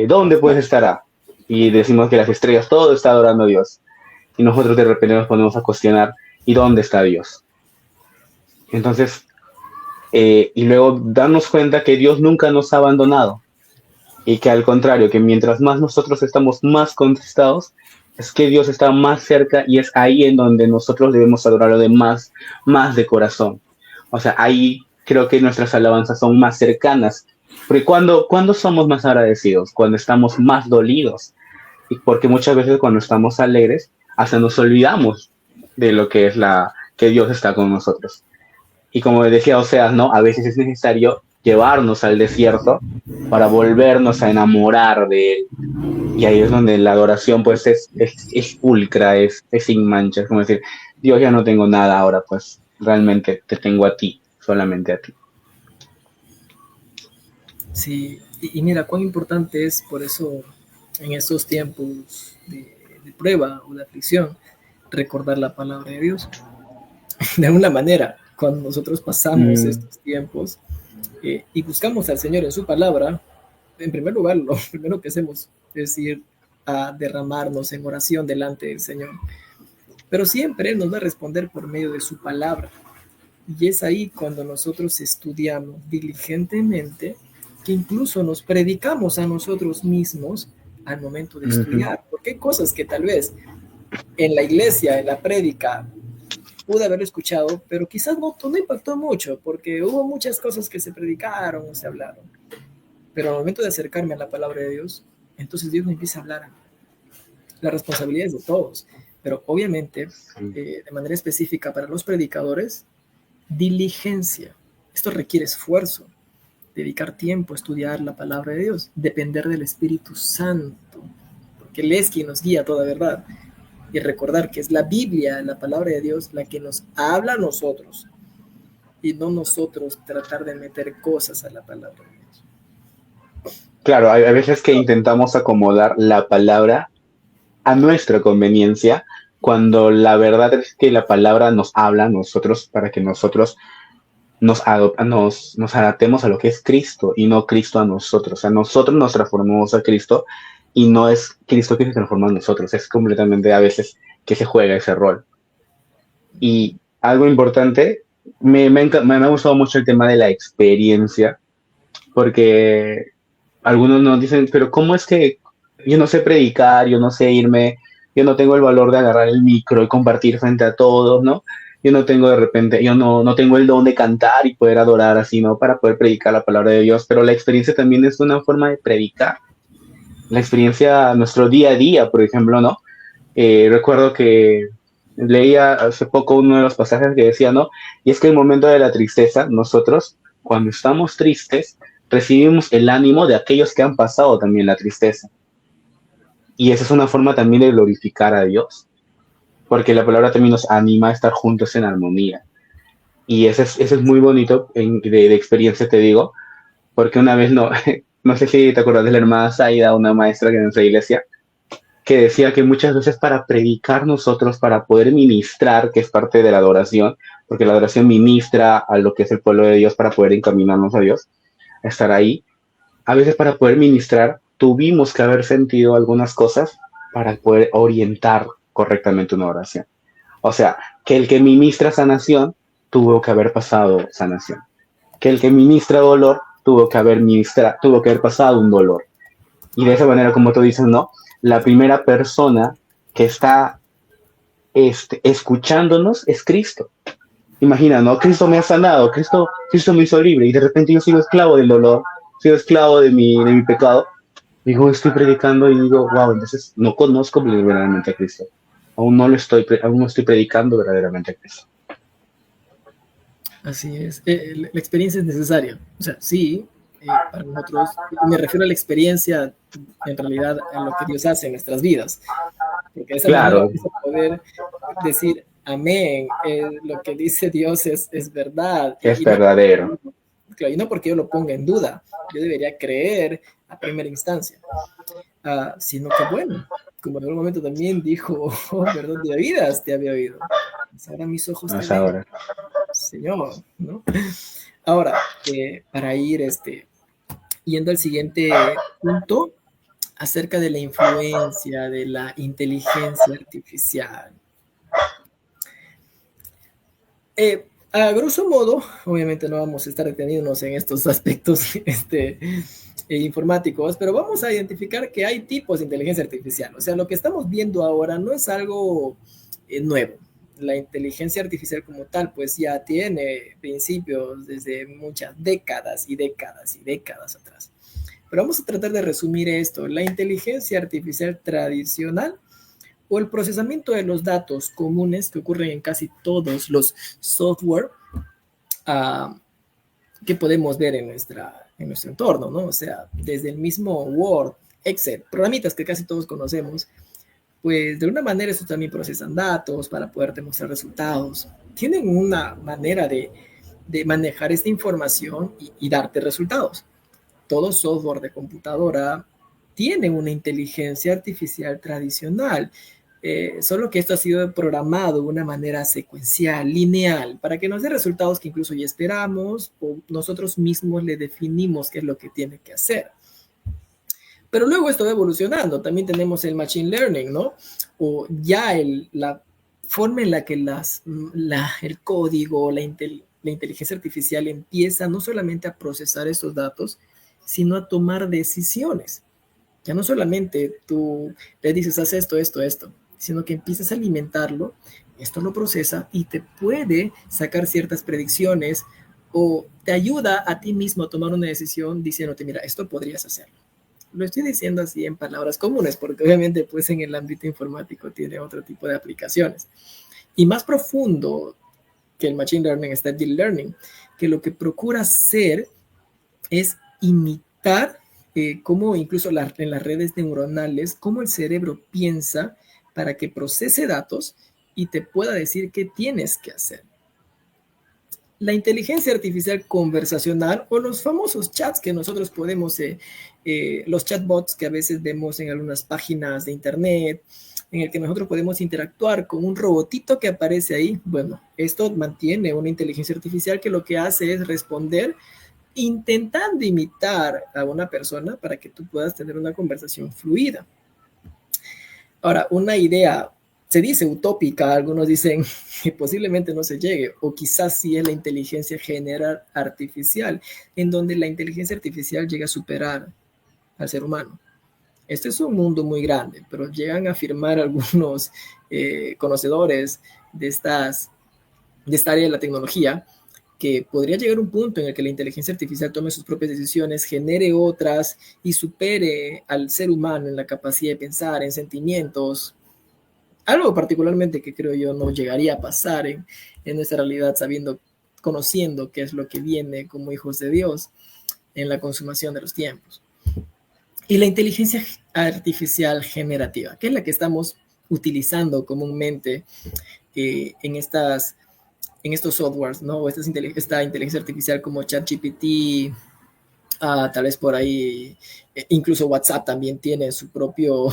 Speaker 1: ¿dónde pues estará? Y decimos que las estrellas, todo está adorando a Dios. Y nosotros de repente nos ponemos a cuestionar, ¿y dónde está Dios? Entonces, y luego darnos cuenta que Dios nunca nos ha abandonado. Y que al contrario, que mientras más nosotros estamos más contestados, es que Dios está más cerca y es ahí en donde nosotros debemos adorarlo de más de corazón. O sea, ahí creo que nuestras alabanzas son más cercanas. Porque cuando somos más agradecidos, cuando estamos más dolidos. Y porque muchas veces cuando estamos alegres, hasta nos olvidamos de lo que es que Dios está con nosotros. Y como decía Oseas, ¿no? A veces es necesario llevarnos al desierto para volvernos a enamorar de Él. Y ahí es donde la adoración pues es pulcra, es sin manchas, como decir, Dios, ya no tengo nada ahora, pues realmente te tengo a ti, solamente a ti.
Speaker 2: Sí, y mira, cuán importante es por eso en estos tiempos de prueba o de aflicción recordar la palabra de Dios. De alguna manera, cuando nosotros pasamos estos tiempos y buscamos al Señor en su palabra, en primer lugar, lo primero que hacemos es ir a derramarnos en oración delante del Señor. Pero siempre Él nos va a responder por medio de su palabra. Y es ahí cuando nosotros estudiamos diligentemente, que incluso nos predicamos a nosotros mismos al momento de estudiar. Porque hay cosas que tal vez en la iglesia, en la prédica, pude haberlo escuchado, pero quizás no impactó mucho, porque hubo muchas cosas que se predicaron o se hablaron. Pero al momento de acercarme a la palabra de Dios, entonces Dios me empieza a hablar a mí. La responsabilidad es de todos, pero obviamente, de manera específica para los predicadores, diligencia. Esto requiere esfuerzo, dedicar tiempo a estudiar la palabra de Dios, depender del Espíritu Santo, porque Él es quien nos guía a toda verdad. Y recordar que es la Biblia, la palabra de Dios, la que nos habla a nosotros, y no nosotros tratar de meter cosas a la palabra de Dios.
Speaker 1: Claro, hay veces que intentamos acomodar la palabra a nuestra conveniencia, cuando la verdad es que la palabra nos habla a nosotros para que nosotros nos adaptemos a lo que es Cristo y no Cristo a nosotros. O sea, nosotros nos transformamos a Cristo y no es Cristo que se transforma en nosotros. Es completamente a veces que se juega ese rol. Y algo importante, me ha gustado mucho el tema de la experiencia, porque algunos nos dicen, pero ¿cómo es que yo no sé predicar, yo no sé irme, yo no tengo el valor de agarrar el micro y compartir frente a todos, ¿no? Yo no tengo de repente, yo no tengo el don de cantar y poder adorar así, ¿no? Para poder predicar la palabra de Dios, pero la experiencia también es una forma de predicar. La experiencia, nuestro día a día, por ejemplo, ¿no? Recuerdo que leía hace poco uno de los pasajes que decía, ¿no? Y es que en el momento de la tristeza, nosotros, cuando estamos tristes, recibimos el ánimo de aquellos que han pasado también la tristeza. Y esa es una forma también de glorificar a Dios, porque la palabra también nos anima a estar juntos en armonía. Y ese es muy bonito de experiencia, te digo, porque una vez no, no sé si te acuerdas de la hermana Zaida, una maestra que en nuestra iglesia, que decía que muchas veces para predicar nosotros, para poder ministrar, que es parte de la adoración, porque la adoración ministra a lo que es el pueblo de Dios para poder encaminarnos a Dios, a estar ahí, a veces para poder ministrar tuvimos que haber sentido algunas cosas para poder orientar correctamente una oración. O sea, que el que ministra sanación tuvo que haber pasado sanación. Que el que ministra dolor tuvo que haber pasado un dolor. Y de esa manera, como tú dices, ¿no? La primera persona que está escuchándonos es Cristo. Imagina, ¿no? Cristo me ha sanado, Cristo me hizo libre y de repente yo sigo esclavo del dolor, sigo esclavo de mi pecado. Digo, estoy predicando y digo, wow, entonces no conozco verdaderamente a Cristo. Aún no estoy predicando verdaderamente a Cristo.
Speaker 2: Así es. La experiencia es necesaria. O sea, sí, para nosotros, me refiero a la experiencia, en realidad, a lo que Dios hace en nuestras vidas. Porque de esa manera
Speaker 1: Claro,
Speaker 2: vamos a poder decir, amén, lo que dice Dios es verdad.
Speaker 1: es
Speaker 2: Y no,
Speaker 1: verdadero.
Speaker 2: claro, y no porque yo lo ponga en duda. Yo debería creer a primera instancia. Sino que, bueno, como en algún momento también dijo, oh, perdón de vidas te había oído. Pues ahora mis ojos te
Speaker 1: Hasta
Speaker 2: ven,
Speaker 1: ahora.
Speaker 2: Señor, ¿no? Ahora, para ir yendo al siguiente punto, acerca de la influencia de la inteligencia artificial. A grosso modo, obviamente no vamos a estar deteniéndonos en estos aspectos informáticos, pero vamos a identificar que hay tipos de inteligencia artificial. O sea, lo que estamos viendo ahora no es algo nuevo. La inteligencia artificial como tal, pues ya tiene principios desde muchas décadas y décadas y décadas atrás. Pero vamos a tratar de resumir esto. La inteligencia artificial tradicional o el procesamiento de los datos comunes que ocurren en casi todos los software uh, que podemos ver en nuestro entorno, ¿no? O sea, desde el mismo Word, Excel, programitas que casi todos conocemos, pues de alguna manera estos también procesan datos para poder demostrar resultados. Tienen una manera de manejar esta información y darte resultados. Todo software de computadora tiene una inteligencia artificial tradicional, solo que esto ha sido programado de una manera secuencial, lineal, para que nos dé resultados que incluso ya esperamos o nosotros mismos le definimos qué es lo que tiene que hacer. Pero luego esto va evolucionando. También tenemos el machine learning, ¿no? O ya la forma en la que el código, la inteligencia artificial empieza no solamente a procesar estos datos, sino a tomar decisiones. Ya no solamente tú le dices, haz esto, esto, esto, sino que empiezas a alimentarlo, esto lo procesa y te puede sacar ciertas predicciones o te ayuda a ti mismo a tomar una decisión diciéndote, mira, esto podrías hacerlo. Lo estoy diciendo así en palabras comunes, porque obviamente pues en el ámbito informático tiene otro tipo de aplicaciones. Y más profundo que el machine learning está el deep learning, que lo que procura hacer es imitar cómo incluso en las redes neuronales, cómo el cerebro piensa para que procese datos y te pueda decir qué tienes que hacer. La inteligencia artificial conversacional o los famosos chats que nosotros podemos, los chatbots que a veces vemos en algunas páginas de internet, en el que nosotros podemos interactuar con un robotito que aparece ahí. Bueno, esto mantiene una inteligencia artificial que lo que hace es responder intentando imitar a una persona para que tú puedas tener una conversación fluida. Ahora, una idea se dice utópica, algunos dicen que posiblemente no se llegue, o quizás sí es la inteligencia general artificial, en donde la inteligencia artificial llega a superar al ser humano. Este es un mundo muy grande, pero llegan a afirmar algunos conocedores de, de esta área de la tecnología que podría llegar un punto en el que la inteligencia artificial tome sus propias decisiones, genere otras y supere al ser humano en la capacidad de pensar, en sentimientos. Algo particularmente que creo yo no llegaría a pasar en nuestra realidad, sabiendo, conociendo qué es lo que viene como hijos de Dios en la consumación de los tiempos. Y la inteligencia artificial generativa, que es la que estamos utilizando comúnmente en estos softwares, ¿no? O esta inteligencia artificial como ChatGPT, tal vez por ahí, incluso WhatsApp también tiene su propio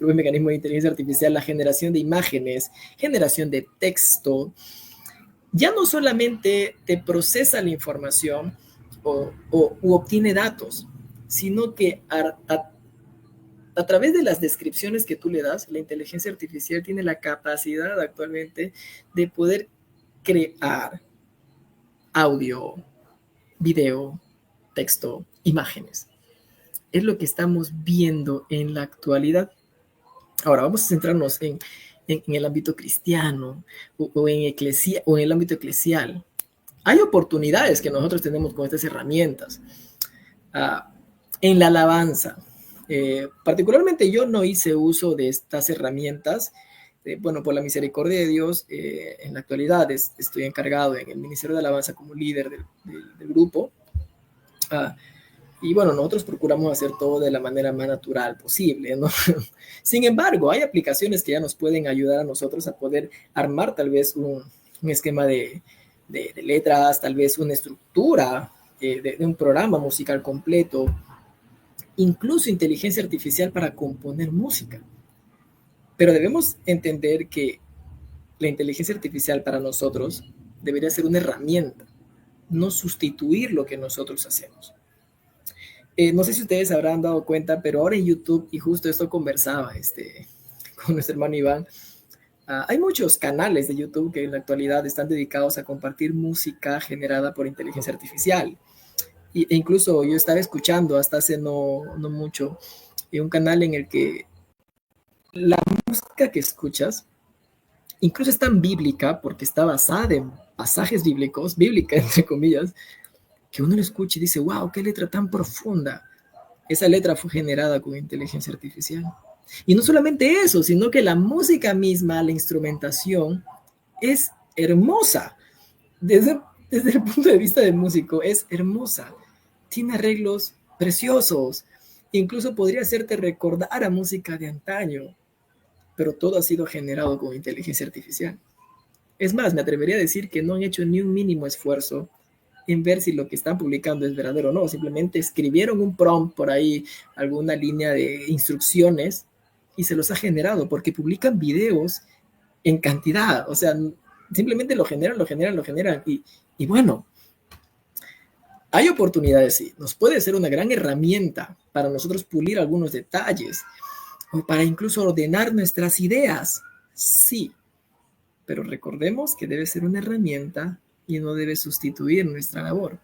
Speaker 2: mecanismo de inteligencia artificial, la generación de imágenes, generación de texto. Ya no solamente te procesa la información u obtiene datos, sino que a través de las descripciones que tú le das, la inteligencia artificial tiene la capacidad actualmente de poder crear audio, video, texto, imágenes. Es lo que estamos viendo en la actualidad. Ahora vamos a centrarnos en el ámbito cristiano o en el ámbito eclesial. Hay oportunidades que nosotros tenemos con estas herramientas. En la alabanza, particularmente yo no hice uso de estas herramientas. Bueno, por la misericordia de Dios, en la actualidad estoy encargado en el Ministerio de Alabanza como líder del grupo. Y bueno, nosotros procuramos hacer todo de la manera más natural posible, ¿no? Sin embargo, hay aplicaciones que ya nos pueden ayudar a nosotros a poder armar tal vez un esquema de letras, tal vez una estructura de un programa musical completo, incluso inteligencia artificial para componer música. Pero debemos entender que la inteligencia artificial para nosotros debería ser una herramienta, no sustituir lo que nosotros hacemos. No sé si ustedes habrán dado cuenta, pero ahora en YouTube, y justo esto conversaba con nuestro hermano Iván, hay muchos canales de YouTube que en la actualidad están dedicados a compartir música generada por inteligencia artificial. E incluso yo estaba escuchando hasta hace no mucho un canal en el que la música que escuchas incluso es tan bíblica porque está basada en pasajes bíblicos, bíblica entre comillas, que uno lo escucha y dice, wow, qué letra tan profunda. Esa letra fue generada con inteligencia artificial. Y no solamente eso, sino que la música misma, la instrumentación, es hermosa. Desde el punto de vista del músico, es hermosa. Tiene arreglos preciosos. Incluso podría hacerte recordar a música de antaño. Pero todo ha sido generado con inteligencia artificial. Es más, me atrevería a decir que no han hecho ni un mínimo esfuerzo en ver si lo que están publicando es verdadero o no. Simplemente escribieron un prompt por ahí, alguna línea de instrucciones y se los ha generado porque publican videos en cantidad. O sea, simplemente lo generan. Y bueno, hay oportunidades, sí. Nos puede ser una gran herramienta para nosotros pulir algunos detalles o para incluso ordenar nuestras ideas. Sí, pero recordemos que debe ser una herramienta y no debe sustituir nuestra labor.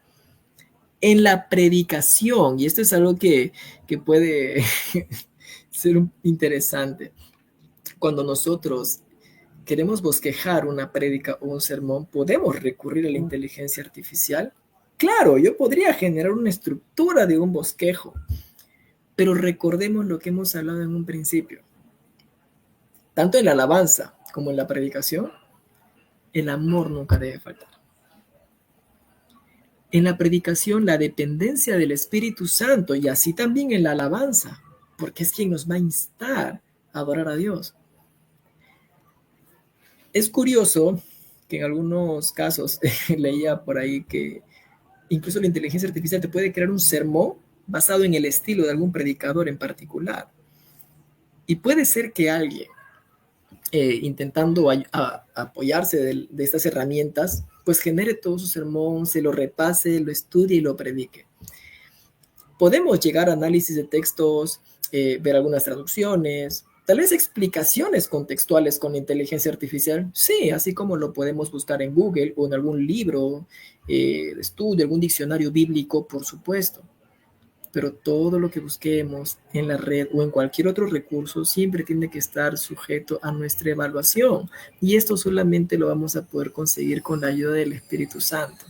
Speaker 2: En la predicación, y esto es algo que puede ser interesante, cuando nosotros queremos bosquejar una prédica o un sermón, ¿podemos recurrir a la inteligencia artificial? Claro, yo podría generar una estructura de un bosquejo, pero recordemos lo que hemos hablado en un principio. Tanto en la alabanza como en la predicación, el amor nunca debe faltar. En la predicación, la dependencia del Espíritu Santo y así también en la alabanza, porque es quien nos va a instar a adorar a Dios. Es curioso que en algunos casos leía por ahí que incluso la inteligencia artificial te puede crear un sermón basado en el estilo de algún predicador en particular. Y puede ser que alguien intentando apoyarse de estas herramientas, pues genere todo su sermón, se lo repase, lo estudie y lo predique. Podemos llegar a análisis de textos, ver algunas traducciones, tal vez explicaciones contextuales con inteligencia artificial, sí, así como lo podemos buscar en Google o en algún libro de estudio, algún diccionario bíblico, por supuesto. pero todo lo que busquemos en la red o en cualquier otro recurso siempre tiene que estar sujeto a nuestra evaluación. Y esto solamente lo vamos a poder conseguir con la ayuda del Espíritu Santo.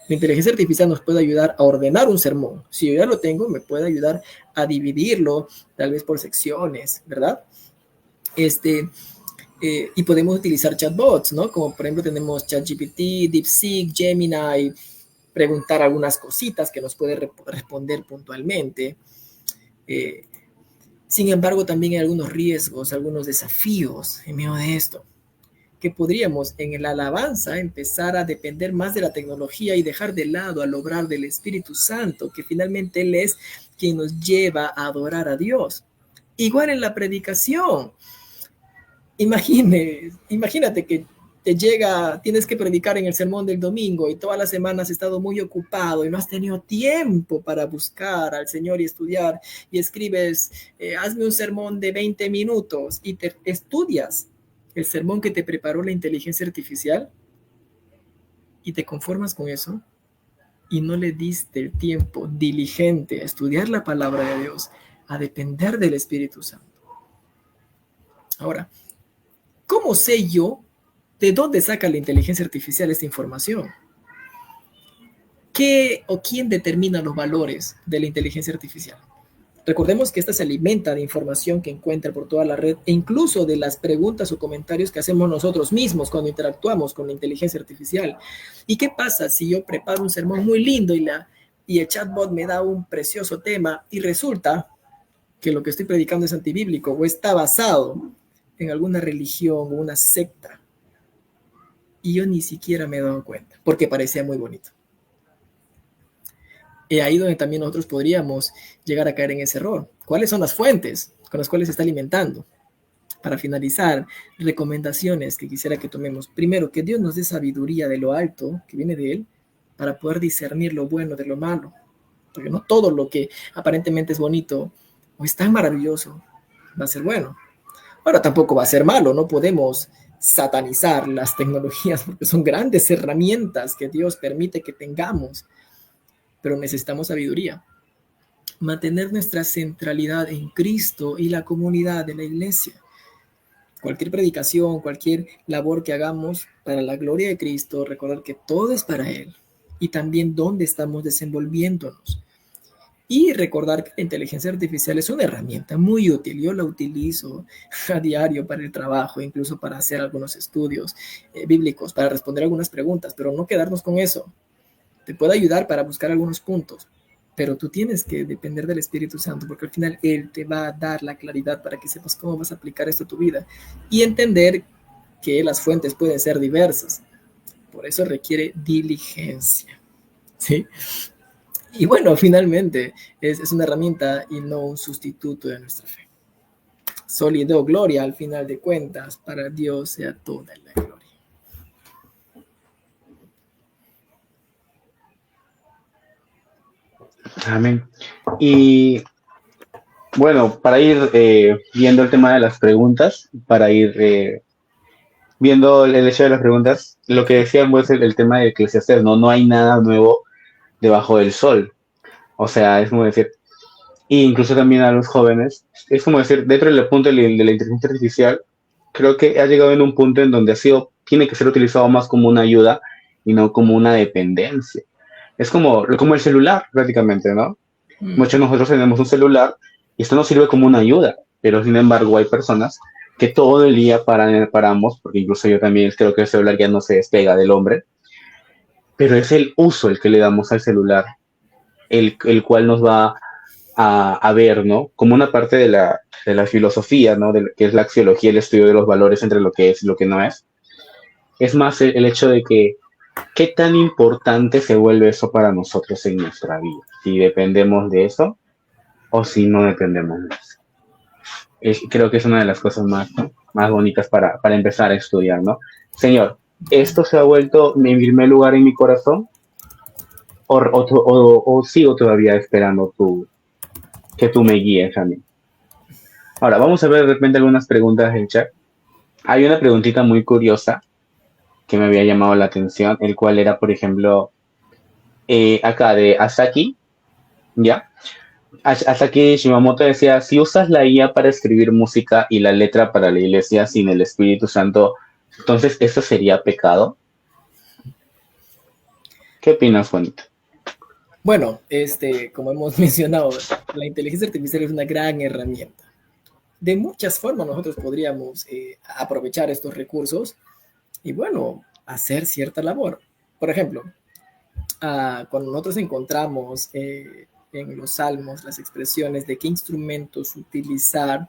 Speaker 2: La inteligencia artificial nos puede ayudar a ordenar un sermón. Si yo ya lo tengo, me puede ayudar a dividirlo, tal vez por secciones, ¿verdad? Y podemos utilizar chatbots, ¿no? Como por ejemplo tenemos ChatGPT, DeepSeek, Gemini, preguntar algunas cositas que nos puede responder puntualmente. Sin embargo, también hay algunos riesgos, algunos desafíos en medio de esto, que podríamos en la alabanza empezar a depender más de la tecnología y dejar de lado al obrar del Espíritu Santo, que finalmente Él es quien nos lleva a adorar a Dios. Igual en la predicación. Imagínate que tienes que predicar en el sermón del domingo y toda la semana has estado muy ocupado y no has tenido tiempo para buscar al Señor y estudiar, y escribes, hazme un sermón de 20 minutos y te estudias el sermón que te preparó la inteligencia artificial y te conformas con eso y no le diste el tiempo diligente a estudiar la palabra de Dios, a depender del Espíritu Santo. Ahora, ¿cómo sé yo de dónde saca la inteligencia artificial esta información? ¿Qué o quién determina los valores de la inteligencia artificial? Recordemos que esta se alimenta de información que encuentra por toda la red e incluso de las preguntas o comentarios que hacemos nosotros mismos cuando interactuamos con la inteligencia artificial. ¿Y qué pasa si yo preparo un sermón muy lindo y el chatbot me da un precioso tema y resulta que lo que estoy predicando es antibíblico o está basado en alguna religión o una secta y yo ni siquiera me he dado cuenta porque parecía muy bonito? Y ahí donde también nosotros podríamos llegar a caer en ese error. ¿Cuáles son las fuentes con las cuales se está alimentando? Para finalizar, recomendaciones que quisiera que tomemos. Primero, que Dios nos dé sabiduría de lo alto, que viene de Él, para poder discernir lo bueno de lo malo. Porque no todo lo que aparentemente es bonito o es tan maravilloso va a ser bueno. Ahora tampoco va a ser malo, no podemos satanizar las tecnologías porque son grandes herramientas que Dios permite que tengamos, pero necesitamos sabiduría. Mantener nuestra centralidad en Cristo y la comunidad de la iglesia. Cualquier predicación, cualquier labor que hagamos para la gloria de Cristo, recordar que todo es para Él y también dónde estamos desenvolviéndonos. Y recordar que la inteligencia artificial es una herramienta muy útil. Yo la utilizo a diario para el trabajo, incluso para hacer algunos estudios bíblicos, para responder algunas preguntas, pero no quedarnos con eso. Te puede ayudar para buscar algunos puntos, pero tú tienes que depender del Espíritu Santo, porque al final Él te va a dar la claridad para que sepas cómo vas a aplicar esto a tu vida y entender que las fuentes pueden ser diversas. Por eso requiere diligencia, ¿sí? Y bueno, finalmente es una herramienta y no un sustituto de nuestra fe. Sólido, gloria al final de cuentas, para Dios sea toda la gloria.
Speaker 1: Amén. Y bueno, para ir viendo el tema de las preguntas, para ir viendo el hecho de las preguntas, lo que decían pues el tema de Eclesiastés, ¿no? No hay nada nuevo debajo del sol. O sea, es como decir, e incluso también a los jóvenes, es como decir, dentro del punto de la inteligencia artificial, creo que ha llegado en un punto en donde tiene que ser utilizado más como una ayuda y no como una dependencia. Es como el celular prácticamente, ¿no? Muchos de nosotros tenemos un celular y esto nos sirve como una ayuda, pero sin embargo hay personas que todo el día paramos, porque incluso yo también creo que el celular ya no se despega del hombre, pero es el uso el que le damos al celular, el cual nos va a ver, ¿no? Como una parte de la filosofía, ¿no? Que es la axiología, el estudio de los valores entre lo que es y lo que no es. Es más el hecho de que qué tan importante se vuelve eso para nosotros en nuestra vida, si dependemos de eso o si no dependemos de eso. Creo que es una de las cosas más bonitas para empezar a estudiar, ¿no? Señor, ¿esto se ha vuelto mi primer lugar en mi corazón? ¿O sigo todavía esperando que tú me guíes a mí? Ahora, vamos a ver de repente algunas preguntas del chat. Hay una preguntita muy curiosa que me había llamado la atención, el cual era, por ejemplo, acá de Asaki, ¿ya? Hasta aquí Shimamoto decía, si usas la IA para escribir música y la letra para la iglesia sin el Espíritu Santo, entonces ¿eso sería pecado? ¿Qué opinas, Juanito?
Speaker 2: Bueno, como hemos mencionado, la inteligencia artificial es una gran herramienta. De muchas formas nosotros podríamos aprovechar estos recursos y, bueno, hacer cierta labor. Por ejemplo, cuando nosotros encontramos en los salmos las expresiones de qué instrumentos utilizar,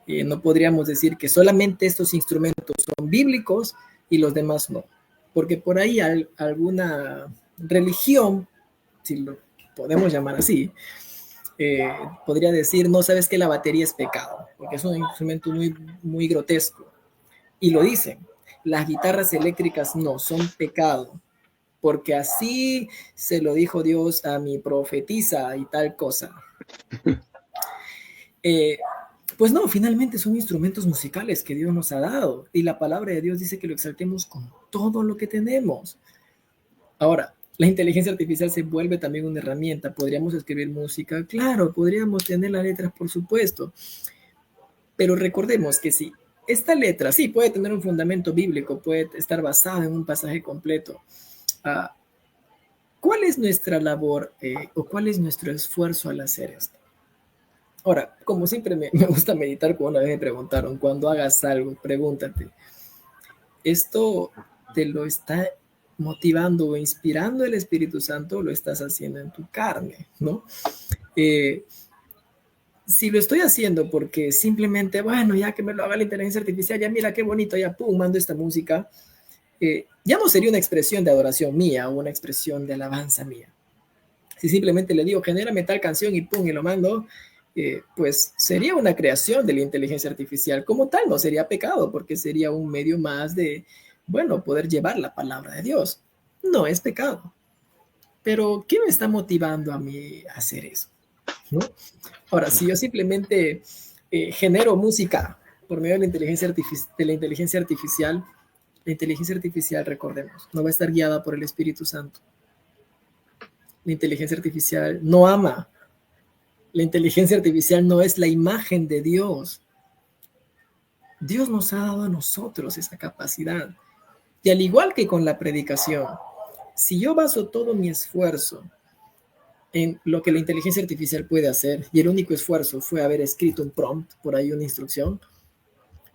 Speaker 2: no podríamos decir que solamente estos instrumentos son bíblicos y los demás no, porque por ahí alguna religión, si lo podemos llamar así, podría decir, no sabes que la batería es pecado, porque es un instrumento muy, muy grotesco. Y lo dicen, las guitarras eléctricas no son pecado, porque así se lo dijo Dios a mi profetisa y tal cosa. Eh, pues no, finalmente son instrumentos musicales que Dios nos ha dado y la palabra de Dios dice que lo exaltemos con todo lo que tenemos. Ahora, la inteligencia artificial se vuelve también una herramienta. ¿Podríamos escribir música? Claro, podríamos tener las letras, por supuesto. Pero recordemos que sí, esta letra sí puede tener un fundamento bíblico, puede estar basada en un pasaje completo. Uh, ¿Cuál es nuestra labor o cuál es nuestro esfuerzo al hacer esto? Ahora, como siempre me gusta meditar, cuando una vez me preguntaron, cuando hagas algo, pregúntate, ¿esto te lo está motivando o inspirando el Espíritu Santo o lo estás haciendo en tu carne, ¿no? Si lo estoy haciendo porque simplemente, bueno, ya que me lo haga la inteligencia artificial, ya mira qué bonito, ya pum, mando esta música, ya no sería una expresión de adoración mía o una expresión de alabanza mía. Si simplemente le digo, genérame tal canción y pum, y lo mando, pues sería una creación de la inteligencia artificial. Como tal, no sería pecado, porque sería un medio más de, bueno, poder llevar la palabra de Dios. No es pecado. Pero, ¿qué me está motivando a mí a hacer eso? ¿No? Ahora, si yo simplemente genero música por medio de la inteligencia artificial, recordemos, no va a estar guiada por el Espíritu Santo. La inteligencia artificial no ama. La inteligencia artificial no es la imagen de Dios. Dios nos ha dado a nosotros esa capacidad. Y al igual que con la predicación, si yo baso todo mi esfuerzo en lo que la inteligencia artificial puede hacer, y el único esfuerzo fue haber escrito un prompt, por ahí una instrucción,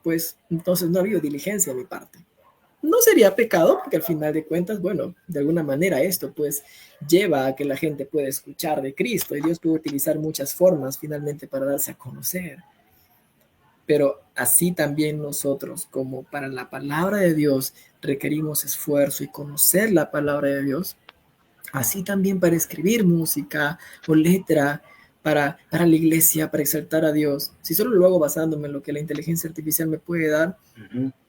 Speaker 2: pues entonces no ha habido diligencia de mi parte. No sería pecado, porque al final de cuentas, bueno, de alguna manera esto pues lleva a que la gente pueda escuchar de Cristo y Dios puede utilizar muchas formas finalmente para darse a conocer. Pero así también nosotros, como para la palabra de Dios, requerimos esfuerzo y conocer la palabra de Dios, así también para escribir música o letra para la iglesia, para exaltar a Dios. Si solo lo hago basándome en lo que la inteligencia artificial me puede dar,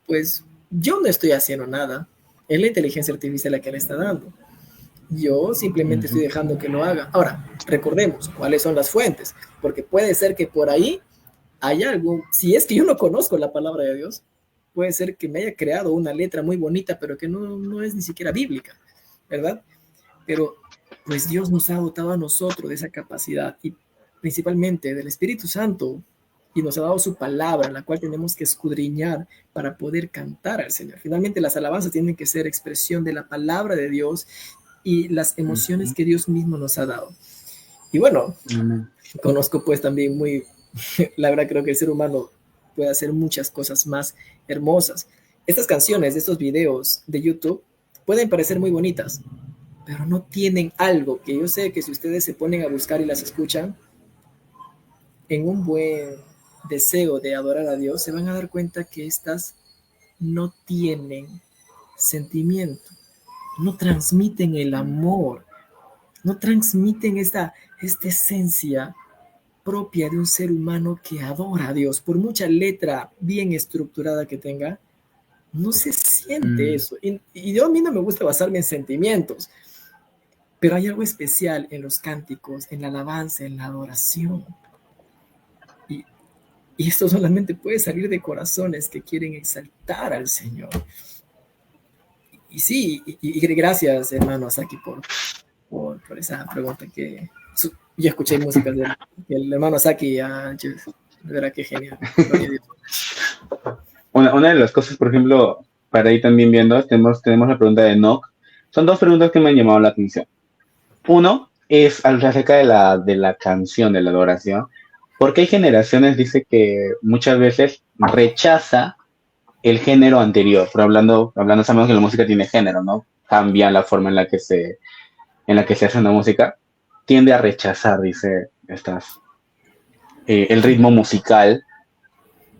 Speaker 2: pues yo no estoy haciendo nada. Es la inteligencia artificial la que le está dando. Yo simplemente estoy dejando que lo haga. Ahora, recordemos cuáles son las fuentes, porque puede ser que por ahí haya algo, si es que yo no conozco la palabra de Dios, puede ser que me haya creado una letra muy bonita, pero que no es ni siquiera bíblica, ¿verdad? Pero pues Dios nos ha dotado a nosotros de esa capacidad y principalmente del Espíritu Santo y nos ha dado su palabra, la cual tenemos que escudriñar para poder cantar al Señor. Finalmente las alabanzas tienen que ser expresión de la palabra de Dios y las emociones que Dios mismo nos ha dado. Y bueno, conozco pues también la verdad creo que el ser humano puede hacer muchas cosas más hermosas. Estas canciones, estos videos de YouTube pueden parecer muy bonitas, pero no tienen algo que yo sé que si ustedes se ponen a buscar y las escuchan en un buen deseo de adorar a Dios, se van a dar cuenta que estas no tienen sentimiento, no transmiten el amor, no transmiten esta esencia propia de un ser humano que adora a Dios. Por mucha letra bien estructurada que tenga, no se siente eso. Y yo a mí no me gusta basarme en sentimientos, pero hay algo especial en los cánticos, en la alabanza, en la adoración. Y esto solamente puede salir de corazones que quieren exaltar al Señor. Y sí, y gracias, hermano Asaki, por esa pregunta que Yo escuché música del hermano Saki, de verdad que genial. Gloria a Dios.
Speaker 1: Una de las cosas, por ejemplo, para ir también viendo, tenemos la pregunta de Nock. Son dos preguntas que me han llamado la atención. Uno es acerca de la canción, de la adoración, porque hay generaciones, dice que muchas veces rechaza el género anterior, pero hablando sabemos que la música tiene género, ¿no? Cambia la forma en la que se hace una música, tiende a rechazar, dice, el ritmo musical,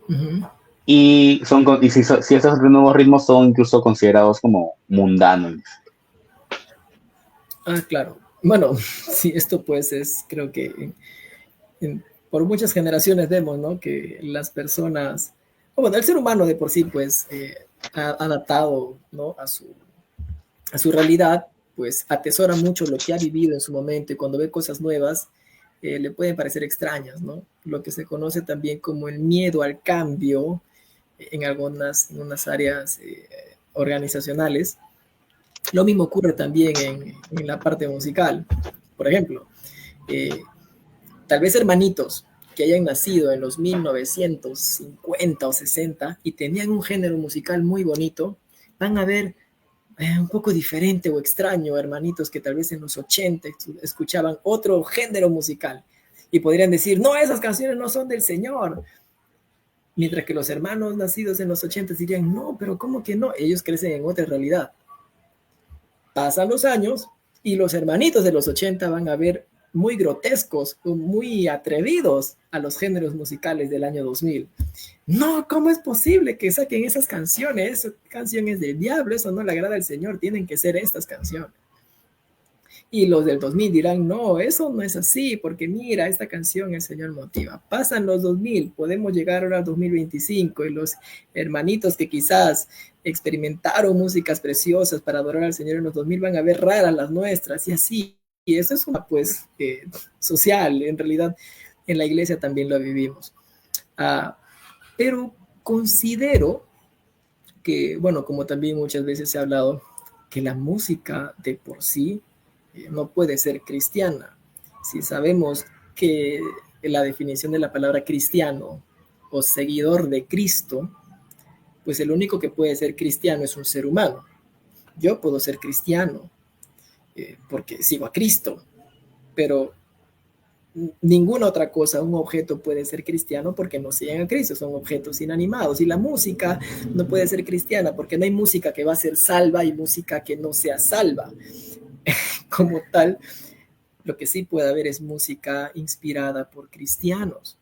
Speaker 2: Ujú.
Speaker 1: y, si estos nuevos ritmos son incluso considerados como mundanos.
Speaker 2: Claro. Bueno, sí, esto pues es, creo que por muchas generaciones vemos, ¿no? Que las personas, o bueno, el ser humano de por sí, pues, ha adaptado, ¿no? A su realidad, pues atesora mucho lo que ha vivido en su momento y cuando ve cosas nuevas, le pueden parecer extrañas, ¿no? Lo que se conoce también como el miedo al cambio en unas áreas organizacionales. Lo mismo ocurre también en la parte musical. Por ejemplo, eh, tal vez hermanitos que hayan nacido en los 1950 o 60 y tenían un género musical muy bonito, van a ver un poco diferente o extraño hermanitos que tal vez en los 80 escuchaban otro género musical y podrían decir, no, esas canciones no son del Señor. Mientras que los hermanos nacidos en los 80 dirían, no, pero ¿cómo que no? Ellos crecen en otra realidad. Pasan los años y los hermanitos de los 80 van a ver muy grotescos, muy atrevidos a los géneros musicales del año 2000. No, ¿cómo es posible que saquen esas canciones? Canciones del diablo, eso no le agrada al Señor, tienen que ser estas canciones. Y los del 2000 dirán, no, eso no es así, porque mira, esta canción el Señor motiva. Pasan los 2000, podemos llegar ahora al 2025 y los hermanitos que quizás experimentaron músicas preciosas para adorar al Señor en los 2000 van a ver raras las nuestras y así. Y eso es una pues social, en realidad en la iglesia también lo vivimos. Pero considero que, bueno, como también muchas veces se ha hablado, que la música de por sí no puede ser cristiana. Si sabemos que la definición de la palabra cristiano o seguidor de Cristo, pues el único que puede ser cristiano es un ser humano. Yo puedo ser cristiano porque sigo a Cristo, pero ninguna otra cosa, un objeto puede ser cristiano porque no siguen a Cristo, son objetos inanimados. Y la música no puede ser cristiana porque no hay música que va a ser salva y música que no sea salva. Como tal, lo que sí puede haber es música inspirada por cristianos.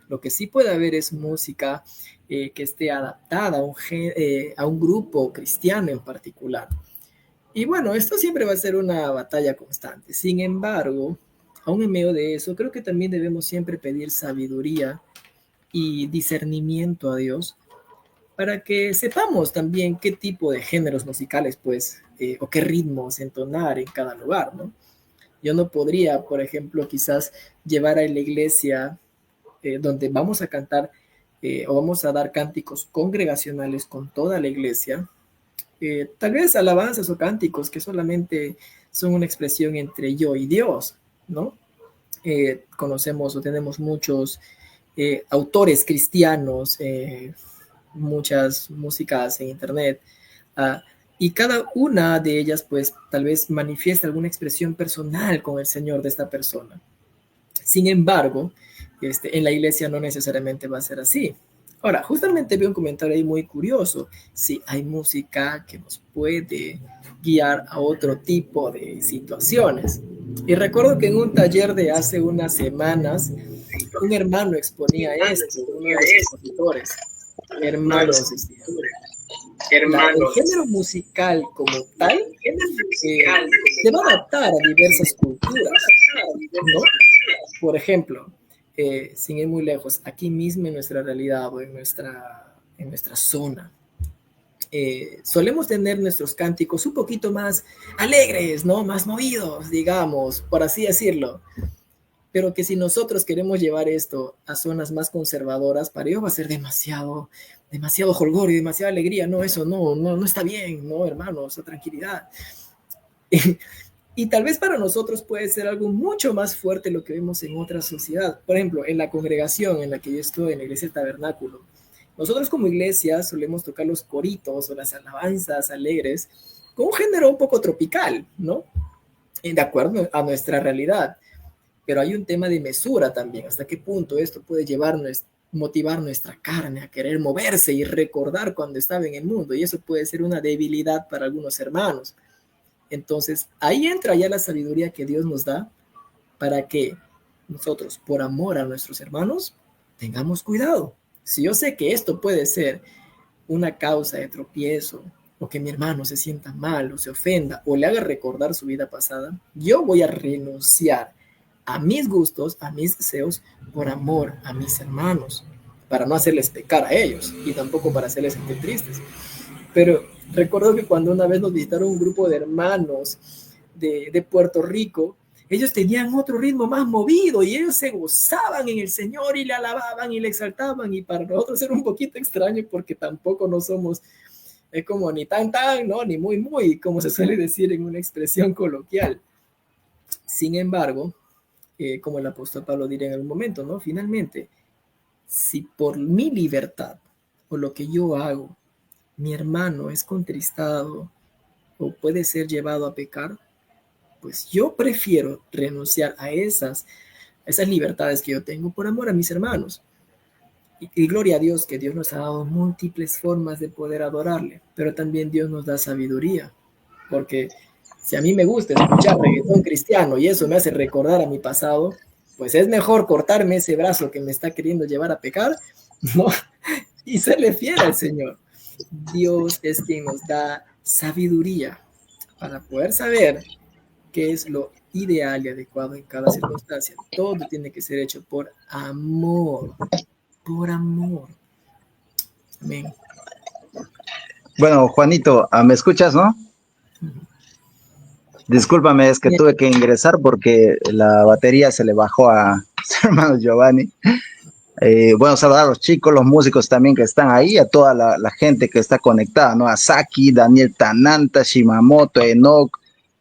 Speaker 2: Lo que sí puede haber es música que esté adaptada a un grupo cristiano en particular. Y bueno, esto siempre va a ser una batalla constante. Sin embargo, aún en medio de eso, creo que también debemos siempre pedir sabiduría y discernimiento a Dios para que sepamos también qué tipo de géneros musicales, pues, o qué ritmos entonar en cada lugar, ¿no? Yo no podría, por ejemplo, quizás llevar a la iglesia donde vamos a cantar o vamos a dar cánticos congregacionales con toda la iglesia, tal vez alabanzas o cánticos que solamente son una expresión entre yo y Dios, ¿no? Conocemos o tenemos muchos autores cristianos, muchas músicas en internet, y cada una de ellas pues tal vez manifiesta alguna expresión personal con el Señor de esta persona. Sin embargo, en la iglesia no necesariamente va a ser así. Ahora, justamente vi un comentario ahí muy curioso. Sí, hay música que nos puede guiar a otro tipo de situaciones. Y recuerdo que en un taller de hace unas semanas, un hermano exponía esto, uno de los expositores. Hermanos, el género musical como tal se va a adaptar a diversas culturas, ¿no? Por ejemplo, sin ir muy lejos, aquí mismo en nuestra realidad o en nuestra zona, solemos tener nuestros cánticos un poquito más alegres, ¿no? Más movidos, digamos, por así decirlo. Pero que si nosotros queremos llevar esto a zonas más conservadoras, para ellos va a ser demasiado jolgorio, demasiada alegría. No, eso no está bien, no, hermanos, tranquilidad. Y tal vez para nosotros puede ser algo mucho más fuerte lo que vemos en otra sociedad. Por ejemplo, en la congregación en la que yo estoy, en la iglesia del Tabernáculo, nosotros como iglesia solemos tocar los coritos o las alabanzas alegres con un género un poco tropical, ¿no? De acuerdo a nuestra realidad. Pero hay un tema de mesura también. ¿Hasta qué punto esto puede motivar nuestra carne a querer moverse y recordar cuando estaba en el mundo? Y eso puede ser una debilidad para algunos hermanos. Entonces, ahí entra ya la sabiduría que Dios nos da para que nosotros, por amor a nuestros hermanos, tengamos cuidado. Si yo sé que esto puede ser una causa de tropiezo, o que mi hermano se sienta mal, o se ofenda, o le haga recordar su vida pasada, yo voy a renunciar a mis gustos, a mis deseos, por amor a mis hermanos, para no hacerles pecar a ellos, y tampoco para hacerles sentir tristes. Pero recuerdo que cuando una vez nos visitaron un grupo de hermanos de Puerto Rico, ellos tenían otro ritmo más movido y ellos se gozaban en el Señor y le alababan y le exaltaban, y para nosotros era un poquito extraño porque tampoco no somos como ni tan, ¿no? Ni muy, muy, como se suele decir en una expresión coloquial. Sin embargo, como el apóstol Pablo diría en algún momento, ¿no? Finalmente, si por mi libertad o lo que yo hago, mi hermano es contristado o puede ser llevado a pecar, pues yo prefiero renunciar a esas libertades que yo tengo por amor a mis hermanos. Y gloria a Dios que Dios nos ha dado múltiples formas de poder adorarle, pero también Dios nos da sabiduría, porque si a mí me gusta escuchar reggaetón cristiano y eso me hace recordar a mi pasado, pues es mejor cortarme ese brazo que me está queriendo llevar a pecar, ¿no? Y serle fiel al Señor. Dios es quien nos da sabiduría para poder saber qué es lo ideal y adecuado en cada circunstancia. Todo tiene que ser hecho por amor. Por amor. Amén.
Speaker 3: Bueno, Juanito, ¿me escuchas, no? Discúlpame, es que tuve que ingresar porque la batería se le bajó a su hermano Giovanni. Bueno, saludar a los chicos, los músicos también que están ahí, a toda la gente que está conectada, ¿no? A Saki, Daniel Tananta, Shimamoto, Enoch,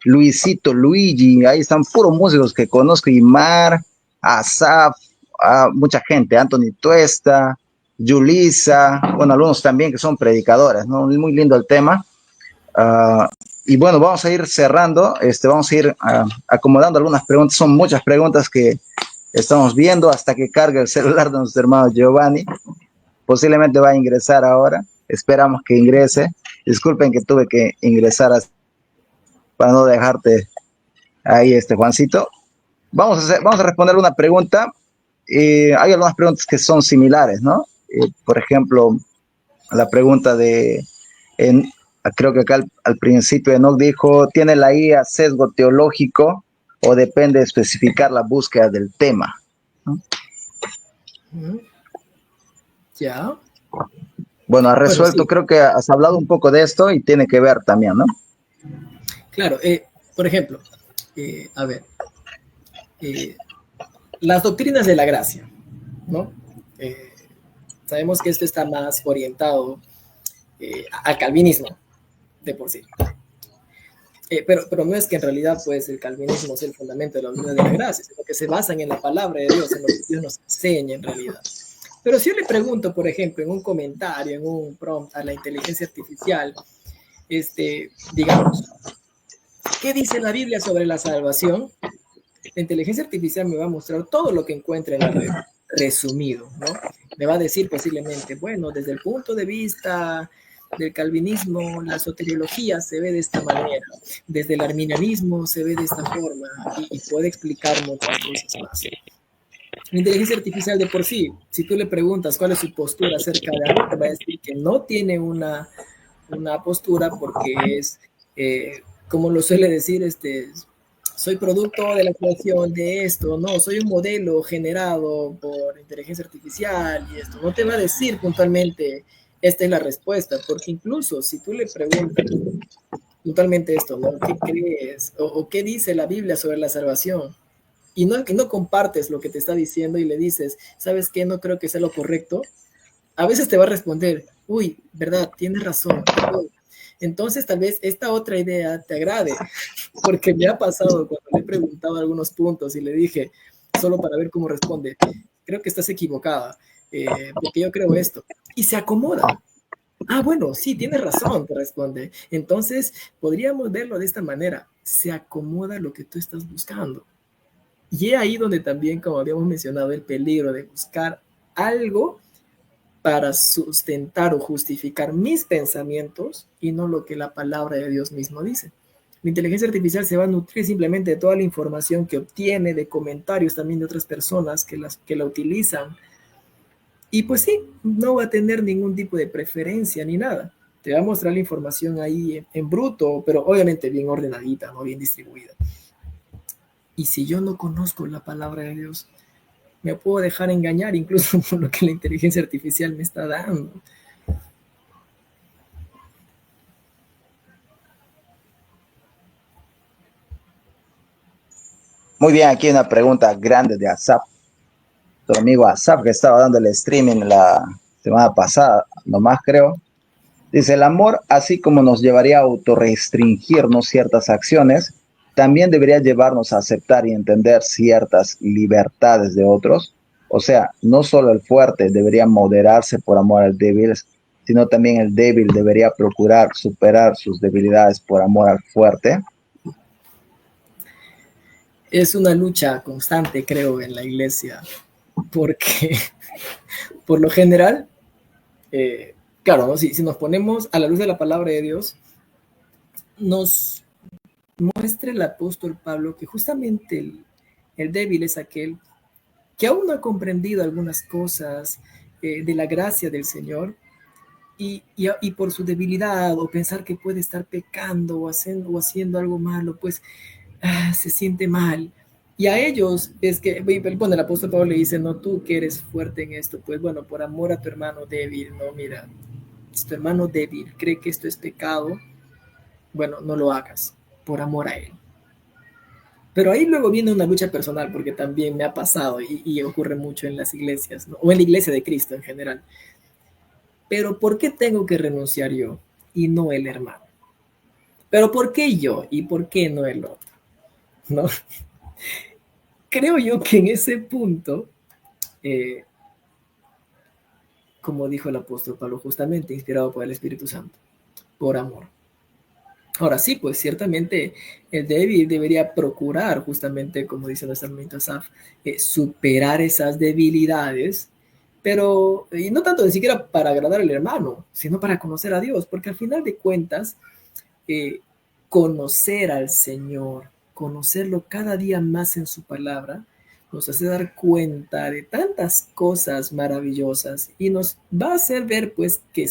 Speaker 3: Luisito, Luigi, ahí están puros músicos que conozco, Imar, Asaf, mucha gente, Anthony Tuesta, Yulisa, bueno, algunos también que son predicadores, ¿no? Muy lindo el tema. Y bueno, vamos a ir cerrando, vamos a ir acomodando algunas preguntas, son muchas preguntas que estamos viendo hasta que cargue el celular de nuestro hermano Giovanni. Posiblemente va a ingresar ahora. Esperamos que ingrese. Disculpen que tuve que ingresar para no dejarte ahí, Juancito. Vamos a responder una pregunta. Hay algunas preguntas que son similares, ¿no? Por ejemplo, la pregunta creo que acá al principio Enoch dijo, ¿tiene la IA sesgo teológico o depende de especificar la búsqueda del tema? ¿No?
Speaker 2: Ya.
Speaker 3: Bueno, has resuelto, sí. Creo que has hablado un poco de esto y tiene que ver también, ¿no?
Speaker 2: Claro, por ejemplo, a ver, las doctrinas de la gracia, ¿no? Sabemos que esto está más orientado al calvinismo, de por sí. Pero no es que en realidad pues el calvinismo sea el fundamento de la doctrina de la gracia, sino que se basan en la palabra de Dios, en lo que Dios nos enseña en realidad. Pero si yo le pregunto, por ejemplo, en un comentario, en un prompt a la inteligencia artificial, digamos, ¿qué dice la Biblia sobre la salvación? La inteligencia artificial me va a mostrar todo lo que encuentre en la red, resumido, ¿no? Me va a decir posiblemente, bueno, desde el punto de vista del calvinismo, la soteriología se ve de esta manera, desde el arminianismo se ve de esta forma, y puede explicar muchas cosas más. La inteligencia artificial de por sí, si tú le preguntas cuál es su postura acerca de algo, te va a decir que no tiene una postura porque es, como lo suele decir, soy producto de la creación de esto, no, soy un modelo generado por inteligencia artificial y esto. No te va a decir puntualmente, esta es la respuesta, porque incluso si tú le preguntas puntualmente esto, ¿no? ¿Qué crees? O qué dice la Biblia sobre la salvación? Y no compartes lo que te está diciendo y le dices, ¿sabes qué? No creo que sea lo correcto. A veces te va a responder, uy, verdad, tienes razón. Entonces, tal vez esta otra idea te agrade, porque me ha pasado cuando le he preguntado algunos puntos y le dije, solo para ver cómo responde, creo que estás equivocada, porque yo creo esto. Y se acomoda. Ah, bueno, sí, tienes razón, te responde. Entonces, podríamos verlo de esta manera. Se acomoda lo que tú estás buscando. Y es ahí donde también, como habíamos mencionado, el peligro de buscar algo para sustentar o justificar mis pensamientos y no lo que la palabra de Dios mismo dice. La inteligencia artificial se va a nutrir simplemente de toda la información que obtiene, de comentarios también de otras personas que la utilizan. Y pues sí, no va a tener ningún tipo de preferencia ni nada. Te va a mostrar la información ahí en bruto, pero obviamente bien ordenadita, ¿no? Bien distribuida. Y si yo no conozco la palabra de Dios, me puedo dejar engañar incluso por lo que la inteligencia artificial me está dando.
Speaker 3: Muy bien, aquí una pregunta grande de Asaf, tu amigo Asaf, que estaba dando el streaming la semana pasada, nomás creo. Dice, el amor, así como nos llevaría a autorrestringirnos ciertas acciones, también debería llevarnos a aceptar y entender ciertas libertades de otros. O sea, no solo el fuerte debería moderarse por amor al débil, sino también el débil debería procurar superar sus debilidades por amor al fuerte.
Speaker 2: Es una lucha constante, creo, en la iglesia, porque por lo general, claro, ¿no? Si nos ponemos a la luz de la palabra de Dios, nos muestra el apóstol Pablo que justamente el débil es aquel que aún no ha comprendido algunas cosas de la gracia del Señor y por su debilidad o pensar que puede estar pecando o haciendo algo malo, pues se siente mal. Y a ellos es que, bueno, el apóstol Pablo le dice, no, tú que eres fuerte en esto, pues bueno, por amor a tu hermano débil, no, mira, si tu hermano débil cree que esto es pecado, bueno, no lo hagas, por amor a él. Pero ahí luego viene una lucha personal, porque también me ha pasado y ocurre mucho en las iglesias, ¿no? O en la iglesia de Cristo en general. Pero ¿por qué tengo que renunciar yo y no el hermano? Pero ¿por qué yo y por qué no el otro? ¿No? Creo yo que en ese punto, eh, como dijo el apóstol Pablo, justamente inspirado por el Espíritu Santo, por amor. Ahora sí, pues ciertamente el débil debería procurar, justamente como dice nuestro hermanito Asaf, superar esas debilidades, pero y no tanto ni siquiera para agradar al hermano, sino para conocer a Dios, porque al final de cuentas, eh, conocer al Señor, conocerlo cada día más en su palabra, nos hace dar cuenta de tantas cosas maravillosas y nos va a hacer ver pues que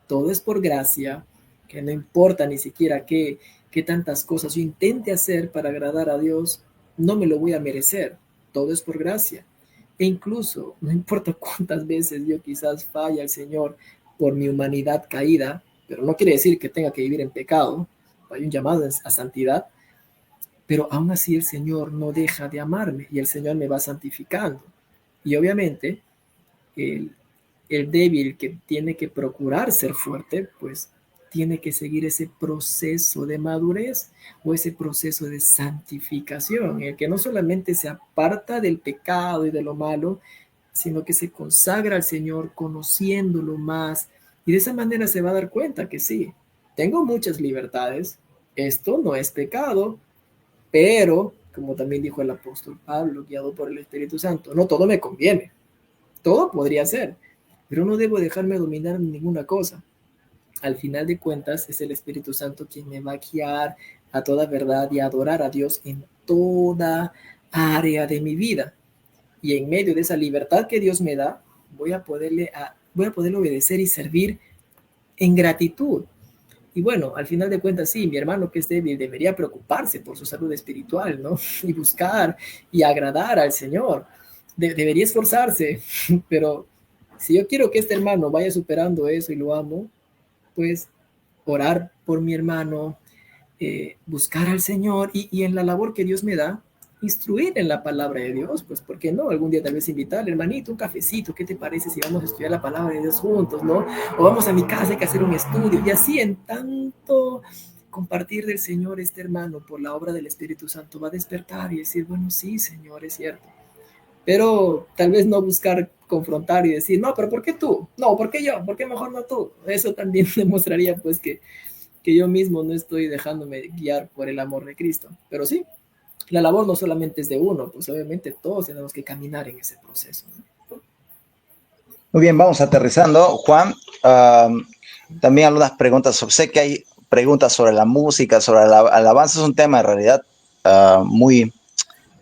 Speaker 2: todo es por gracia, que no importa ni siquiera qué tantas cosas yo intente hacer para agradar a Dios, no me lo voy a merecer, todo es por gracia. E incluso, no importa cuántas veces yo quizás falle al Señor por mi humanidad caída, pero no quiere decir que tenga que vivir en pecado, hay un llamado a santidad, pero aún así el Señor no deja de amarme y el Señor me va santificando. Y obviamente, el, el débil que tiene que procurar ser fuerte, pues tiene que seguir ese proceso de madurez o ese proceso de santificación, el que no solamente se aparta del pecado y de lo malo, sino que se consagra al Señor conociéndolo más y de esa manera se va a dar cuenta que sí, tengo muchas libertades, esto no es pecado, pero como también dijo el apóstol Pablo, guiado por el Espíritu Santo, no todo me conviene, todo podría ser, pero no debo dejarme dominar en ninguna cosa. Al final de cuentas, es el Espíritu Santo quien me va a guiar a toda verdad y a adorar a Dios en toda área de mi vida. Y en medio de esa libertad que Dios me da, voy a poderle obedecer y servir en gratitud. Y bueno, al final de cuentas, sí, mi hermano que es débil debería preocuparse por su salud espiritual, ¿no? Y buscar y agradar al Señor. Debería esforzarse, pero si yo quiero que este hermano vaya superando eso y lo amo, pues orar por mi hermano, buscar al Señor y en la labor que Dios me da, instruir en la palabra de Dios, pues, ¿por qué no? Algún día tal vez invitarle, hermanito, un cafecito, ¿qué te parece si vamos a estudiar la palabra de Dios juntos, no? O vamos a mi casa, hay que hacer un estudio, y así en tanto compartir del Señor, este hermano, por la obra del Espíritu Santo, va a despertar y decir, bueno, sí, Señor, es cierto. Pero tal vez no buscar confrontar y decir, no, pero ¿por qué tú? No, ¿por qué yo? ¿Por qué mejor no tú? Eso también demostraría, pues, que yo mismo no estoy dejándome guiar por el amor de Cristo. Pero sí, la labor no solamente es de uno, pues obviamente todos tenemos que caminar en ese proceso, ¿no?
Speaker 3: Muy bien, vamos aterrizando. Juan, también algunas preguntas. Sé que hay preguntas sobre la música, sobre la alabanza. Es un tema en realidad muy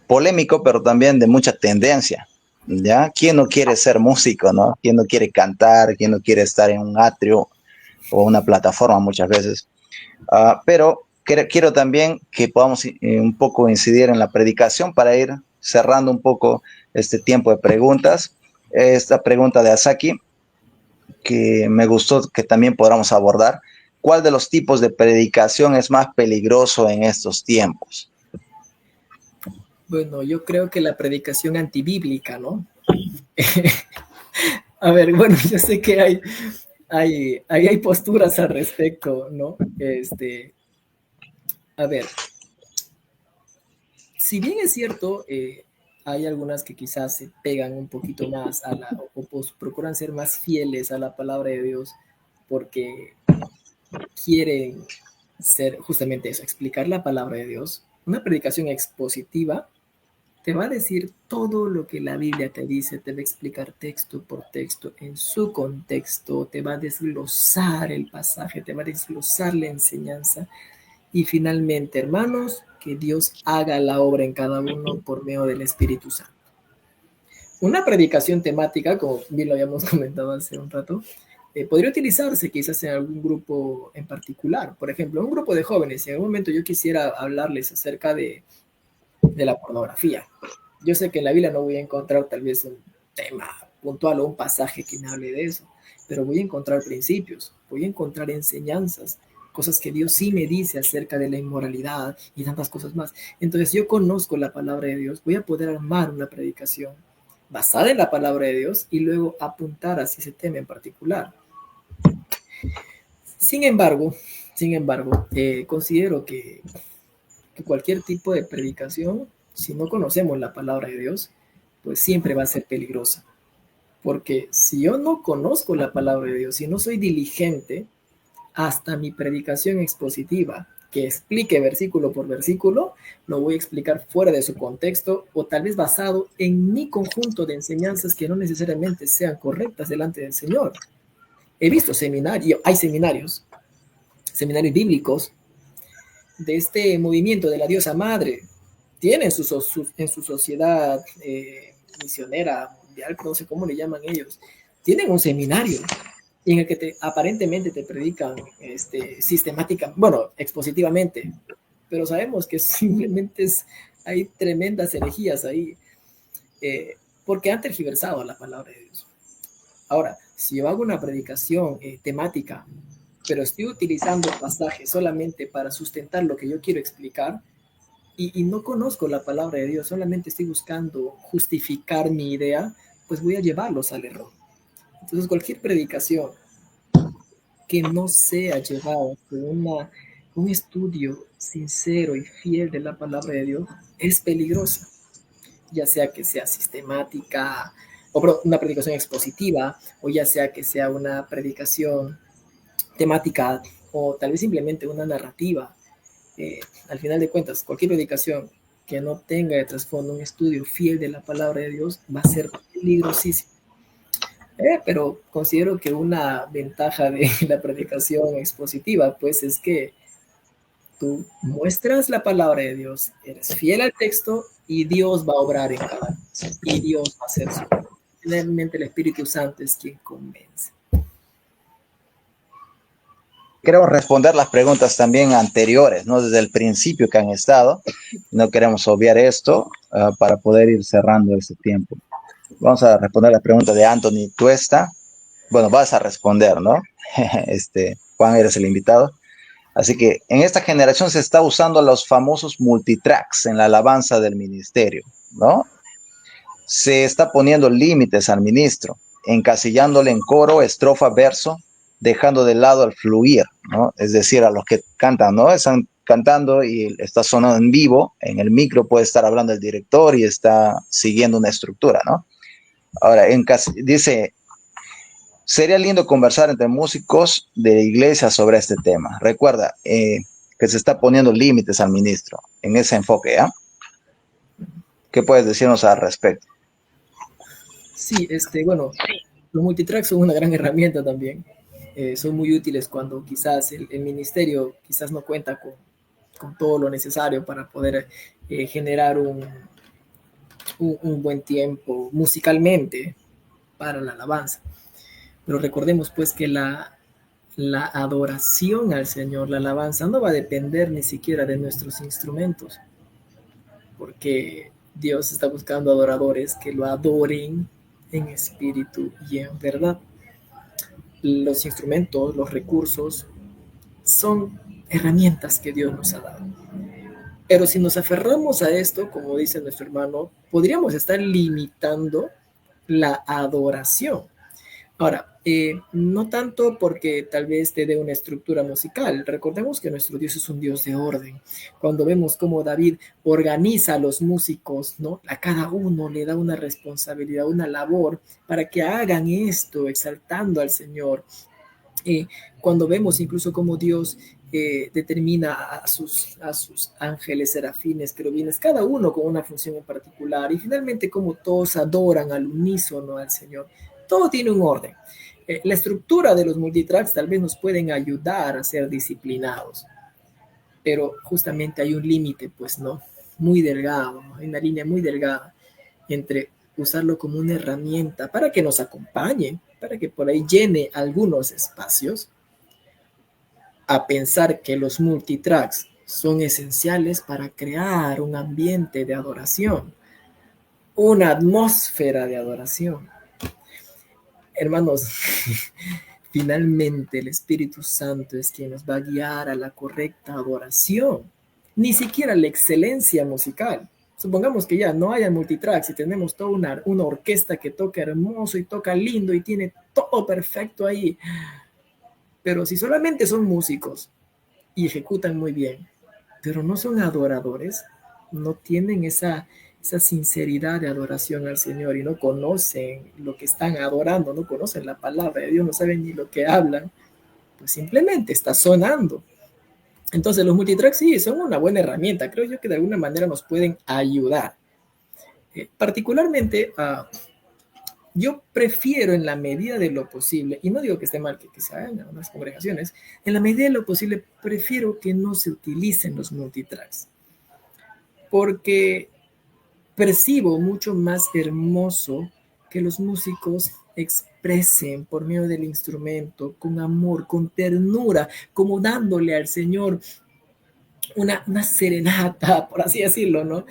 Speaker 3: polémico, pero también de mucha tendencia. ¿Ya? ¿Quién no quiere ser músico, no? ¿Quién no quiere cantar? ¿Quién no quiere estar en un atrio o una plataforma muchas veces? Pero quiero también que podamos un poco incidir en la predicación para ir cerrando un poco este tiempo de preguntas. Esta pregunta de Asaki, que me gustó que también podamos abordar. ¿Cuál de los tipos de predicación es más peligroso en estos tiempos?
Speaker 2: Bueno, yo creo que la predicación antibíblica, ¿no? A ver, bueno, yo sé que hay posturas al respecto, ¿no? A ver, si bien es cierto, hay algunas que quizás se pegan un poquito más o pues, procuran ser más fieles a la palabra de Dios porque quieren ser justamente eso, explicar la palabra de Dios. Una predicación expositiva te va a decir todo lo que la Biblia te dice, te va a explicar texto por texto en su contexto, te va a desglosar el pasaje, te va a desglosar la enseñanza. Y finalmente, hermanos, que Dios haga la obra en cada uno por medio del Espíritu Santo. Una predicación temática, como bien lo habíamos comentado hace un rato, podría utilizarse quizás en algún grupo en particular. Por ejemplo, un grupo de jóvenes, si en algún momento yo quisiera hablarles acerca de la pornografía. Yo sé que en la Biblia no voy a encontrar tal vez un tema puntual o un pasaje que me hable de eso, pero voy a encontrar principios, voy a encontrar enseñanzas, cosas que Dios sí me dice acerca de la inmoralidad y tantas cosas más. Entonces yo conozco la palabra de Dios, voy a poder armar una predicación basada en la palabra de Dios y luego apuntar hacia ese tema en particular. Sin embargo, considero que cualquier tipo de predicación, si no conocemos la palabra de Dios, pues siempre va a ser peligrosa. Porque si yo no conozco la palabra de Dios, si no soy diligente, hasta mi predicación expositiva, que explique versículo por versículo, lo voy a explicar fuera de su contexto o tal vez basado en mi conjunto de enseñanzas que no necesariamente sean correctas delante del Señor. He visto hay seminarios bíblicos de este movimiento de la diosa madre. Tienen en su sociedad misionera mundial, no sé cómo le llaman ellos, tienen un seminario en el que aparentemente te predican expositivamente, pero sabemos que simplemente hay tremendas herejías ahí, porque han tergiversado la palabra de Dios. Ahora, si yo hago una predicación temática, pero estoy utilizando pasajes solamente para sustentar lo que yo quiero explicar, y no conozco la palabra de Dios, solamente estoy buscando justificar mi idea, pues voy a llevarlos al error. Entonces, cualquier predicación que no sea llevada con un estudio sincero y fiel de la palabra de Dios es peligrosa, ya sea que sea sistemática, o una predicación expositiva, o ya sea que sea una predicación temática, o tal vez simplemente una narrativa. Al final de cuentas, cualquier predicación que no tenga de trasfondo un estudio fiel de la palabra de Dios va a ser peligrosísimo. Pero considero que una ventaja de la predicación expositiva, pues, es que tú muestras la palabra de Dios, eres fiel al texto y Dios va a obrar en cada cosa, y Dios va a hacer su obra. Finalmente, el Espíritu Santo es quien convence.
Speaker 3: Queremos responder las preguntas también anteriores, ¿no? Desde el principio que han estado. No queremos obviar esto para poder ir cerrando este tiempo. Vamos a responder la pregunta de Anthony Tuesta. Bueno, vas a responder, ¿no? Juan, eres el invitado. Así que en esta generación se está usando los famosos multitracks en la alabanza del ministerio, ¿no? Se está poniendo límites al ministro, encasillándole en coro, estrofa, verso, dejando de lado el fluir, ¿no? Es decir, a los que cantan, ¿no? Están cantando y está sonando en vivo, en el micro puede estar hablando el director y está siguiendo una estructura, ¿no? Ahora, dice, sería lindo conversar entre músicos de iglesia sobre este tema. Recuerda que se está poniendo límites al ministro en ese enfoque, ¿ya? ¿Qué puedes decirnos al respecto?
Speaker 2: Sí, bueno, los multitracks son una gran herramienta también. Son muy útiles cuando quizás el ministerio quizás no cuenta con todo lo necesario para poder generar un buen tiempo musicalmente para la alabanza. Pero recordemos pues que la adoración al Señor, la alabanza, no va a depender ni siquiera de nuestros instrumentos, porque Dios está buscando adoradores que lo adoren en espíritu y en verdad. Los instrumentos, los recursos, son herramientas que Dios nos ha dado. Pero si nos aferramos a esto, como dice nuestro hermano, podríamos estar limitando la adoración. Ahora, no tanto porque tal vez te dé una estructura musical. Recordemos que nuestro Dios es un Dios de orden. Cuando vemos cómo David organiza a los músicos, ¿no? A cada uno le da una responsabilidad, una labor para que hagan esto, exaltando al Señor. Cuando vemos incluso cómo Dios determina a sus ángeles, serafines, querubines, cada uno con una función en particular, y finalmente cómo todos adoran al unísono al Señor. Todo tiene un orden. La estructura de los multitracks tal vez nos pueden ayudar a ser disciplinados, pero justamente hay un límite, pues, ¿no? Muy delgado, hay una línea muy delgada entre usarlo como una herramienta para que nos acompañe, para que por ahí llene algunos espacios, a pensar que los multitracks son esenciales para crear un ambiente de adoración, una atmósfera de adoración. Hermanos, finalmente el Espíritu Santo es quien nos va a guiar a la correcta adoración, ni siquiera la excelencia musical. Supongamos que ya no haya multitracks y tenemos toda una orquesta que toca hermoso y toca lindo y tiene todo perfecto ahí. Pero si solamente son músicos y ejecutan muy bien, pero no son adoradores, no tienen esa sinceridad de adoración al Señor y no conocen lo que están adorando, no conocen la palabra de Dios, no saben ni lo que hablan, pues simplemente está sonando. Entonces los multitracks sí son una buena herramienta, creo yo que de alguna manera nos pueden ayudar. Particularmente, yo prefiero en la medida de lo posible, y no digo que esté mal que se hagan en las congregaciones, en la medida de lo posible prefiero que no se utilicen los multitracks, porque percibo mucho más hermoso que los músicos expresen por medio del instrumento, con amor, con ternura, como dándole al Señor una serenata, por así decirlo, ¿no?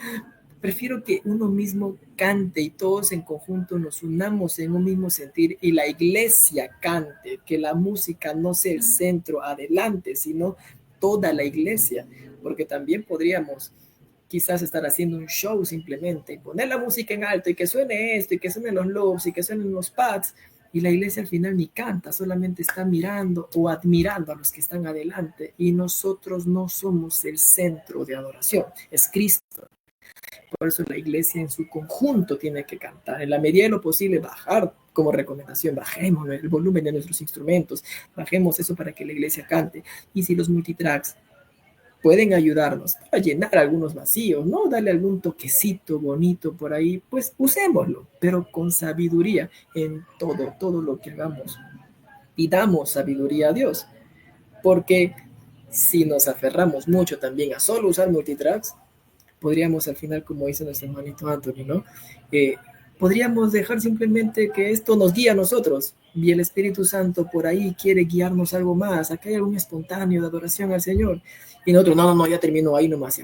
Speaker 2: Prefiero que uno mismo cante y todos en conjunto nos unamos en un mismo sentir y la iglesia cante, que la música no sea el centro adelante, sino toda la iglesia, porque también podríamos quizás estar haciendo un show simplemente y poner la música en alto y que suene esto y que suenen los loops y que suenen los pads y la iglesia al final ni canta, solamente está mirando o admirando a los que están adelante y nosotros no somos el centro de adoración, es Cristo. Por eso la iglesia en su conjunto tiene que cantar. En la medida de lo posible, bajar como recomendación, bajemos el volumen de nuestros instrumentos, bajemos eso para que la iglesia cante. Y si los multitracks pueden ayudarnos a llenar algunos vacíos, ¿no? Darle algún toquecito bonito por ahí, pues usémoslo, pero con sabiduría en todo lo que hagamos. Pidamos sabiduría a Dios, porque si nos aferramos mucho también a solo usar multitracks, podríamos al final, como dice nuestro hermanito Anthony, ¿no? Podríamos dejar simplemente que esto nos guíe a nosotros y el Espíritu Santo por ahí quiere guiarnos algo más, acá hay algún espontáneo de adoración al Señor y nosotros, no, ya terminó ahí nomás,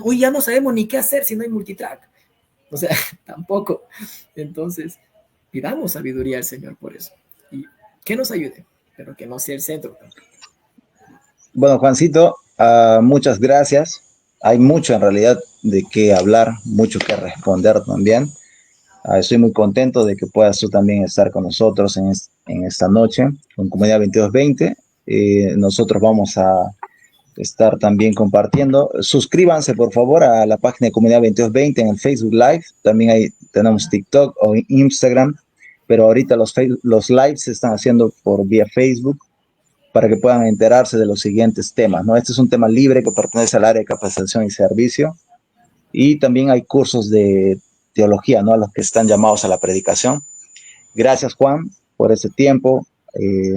Speaker 2: hoy ya no sabemos ni qué hacer si no hay multitrack, o sea, tampoco. Entonces, pidamos sabiduría al Señor por eso y que nos ayude, pero que no sea el centro tampoco.
Speaker 3: Bueno, Juancito, muchas gracias. Hay mucho en realidad de qué hablar, mucho que responder también. Estoy muy contento de que puedas tú también estar con nosotros en esta noche, con Comunidad 2220. Nosotros vamos a estar también compartiendo. Suscríbanse, por favor, a la página de Comunidad 2220 en el Facebook Live. También ahí tenemos TikTok o Instagram, pero ahorita los lives se están haciendo por vía Facebook para que puedan enterarse de los siguientes temas, ¿no? Este es un tema libre que pertenece al área de capacitación y servicio, y también hay cursos de teología, ¿no? A los que están llamados a la predicación. Gracias, Juan, por este tiempo.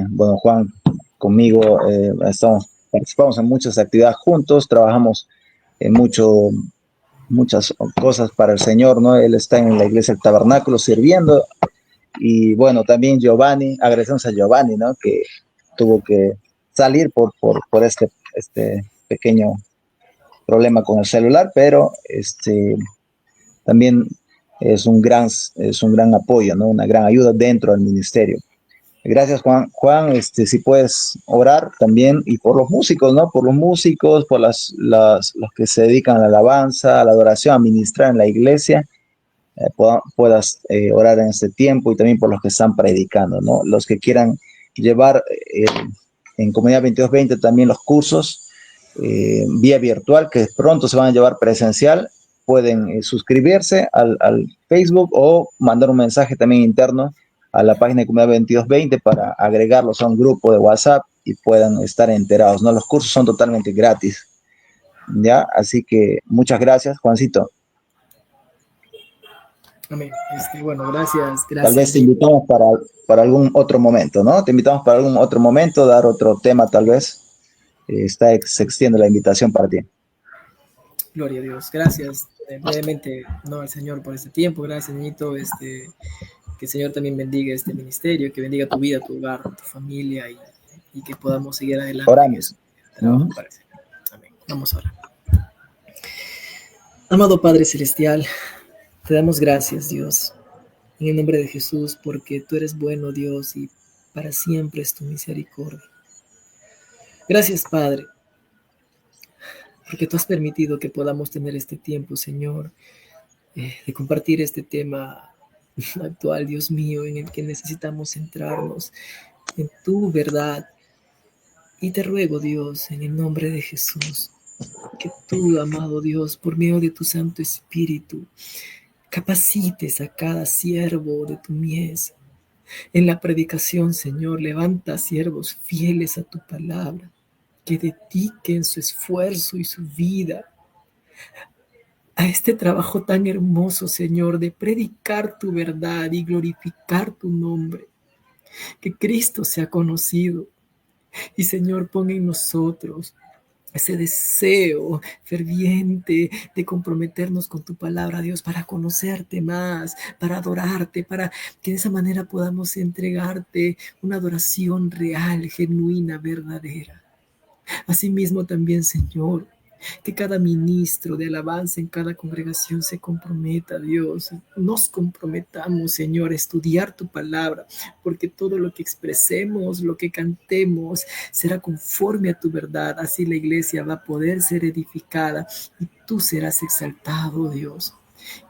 Speaker 3: Bueno, Juan, conmigo participamos en muchas actividades juntos, trabajamos en muchas cosas para el Señor, ¿no? Él está en la iglesia del Tabernáculo sirviendo. Y bueno, también Giovanni, agradecemos a Giovanni, ¿no? Que tuvo que salir por este pequeño problema con el celular, pero también es un gran apoyo, ¿no? Una gran ayuda dentro del ministerio. Gracias, Juan. Juan, si puedes orar también, y por los músicos, ¿no? Por los músicos, por los que se dedican a la alabanza, a la adoración, a ministrar en la iglesia, puedas orar en este tiempo, y también por los que están predicando, ¿no? Los que quieran llevar en Comunidad 2220 también los cursos vía virtual, que pronto se van a llevar presencial, pueden suscribirse al Facebook o mandar un mensaje también interno a la página de Comunidad 2220 para agregarlos a un grupo de WhatsApp y puedan estar enterados, ¿no? Los cursos son totalmente gratis, ¿ya? Así que muchas gracias, Juancito.
Speaker 2: Amén. Bueno, gracias.
Speaker 3: Tal vez te invitamos para algún otro momento, ¿no? Te invitamos para algún otro momento, dar otro tema tal vez. Se extiende la invitación para ti.
Speaker 2: Gloria a Dios. Gracias brevemente, no, al Señor por este tiempo. Gracias, niñito. Que el Señor también bendiga este ministerio, que bendiga tu vida, tu hogar, tu familia, y que podamos seguir adelante.
Speaker 3: Oramos.
Speaker 2: Trabajo para el Señor. Amén. Vamos a orar. Amado Padre Celestial, te damos gracias, Dios, en el nombre de Jesús, porque tú eres bueno, Dios, y para siempre es tu misericordia. Gracias, Padre, porque tú has permitido que podamos tener este tiempo, Señor, de compartir este tema actual, Dios mío, en el que necesitamos centrarnos en tu verdad. Y te ruego, Dios, en el nombre de Jesús, que tú, amado Dios, por medio de tu Santo Espíritu, capacites a cada siervo de tu mies en la predicación, Señor. Levanta siervos fieles a tu palabra, que dediquen su esfuerzo y su vida a este trabajo tan hermoso, Señor, de predicar tu verdad y glorificar tu nombre. Que Cristo sea conocido. Y, Señor, pon en nosotros ese deseo ferviente de comprometernos con tu palabra, Dios, para conocerte más, para adorarte, para que de esa manera podamos entregarte una adoración real, genuina, verdadera. Asimismo también, Señor, que cada ministro de alabanza en cada congregación se comprometa, Dios. Nos comprometamos, Señor, a estudiar tu palabra, porque todo lo que expresemos, lo que cantemos, será conforme a tu verdad. Así la iglesia va a poder ser edificada y tú serás exaltado, Dios.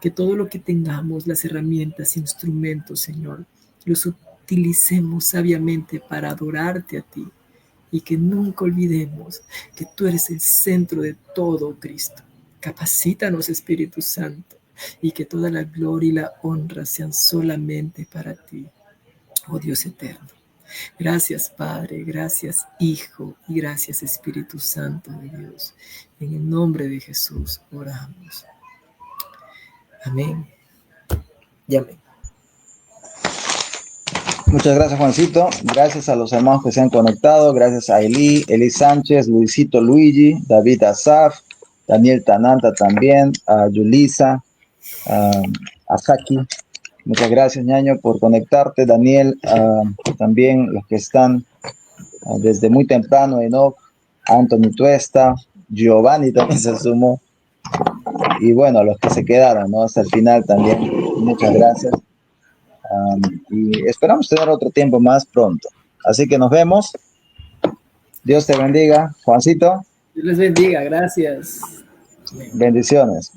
Speaker 2: Que todo lo que tengamos, las herramientas, instrumentos, Señor, los utilicemos sabiamente para adorarte a ti. Y que nunca olvidemos que tú eres el centro de todo, Cristo. Capacítanos, Espíritu Santo, y que toda la gloria y la honra sean solamente para ti, oh Dios eterno. Gracias, Padre, gracias, Hijo, y gracias, Espíritu Santo de Dios. En el nombre de Jesús oramos. Amén y amén.
Speaker 3: Muchas gracias, Juancito. Gracias a los hermanos que se han conectado. Gracias a Eli Sánchez, Luisito Luigi, David Asaf, Daniel Tananta también, a Yulisa, a Saki. Muchas gracias, ñaño, por conectarte. Daniel, también los que están desde muy temprano, Enoch, Anthony Tuesta, Giovanni también se sumó. Y bueno, a los que se quedaron, ¿no? Hasta el final también. Muchas gracias. Y esperamos tener otro tiempo más pronto. Así que nos vemos. Dios te bendiga, Juancito.
Speaker 2: Dios les bendiga, gracias.
Speaker 3: Bendiciones.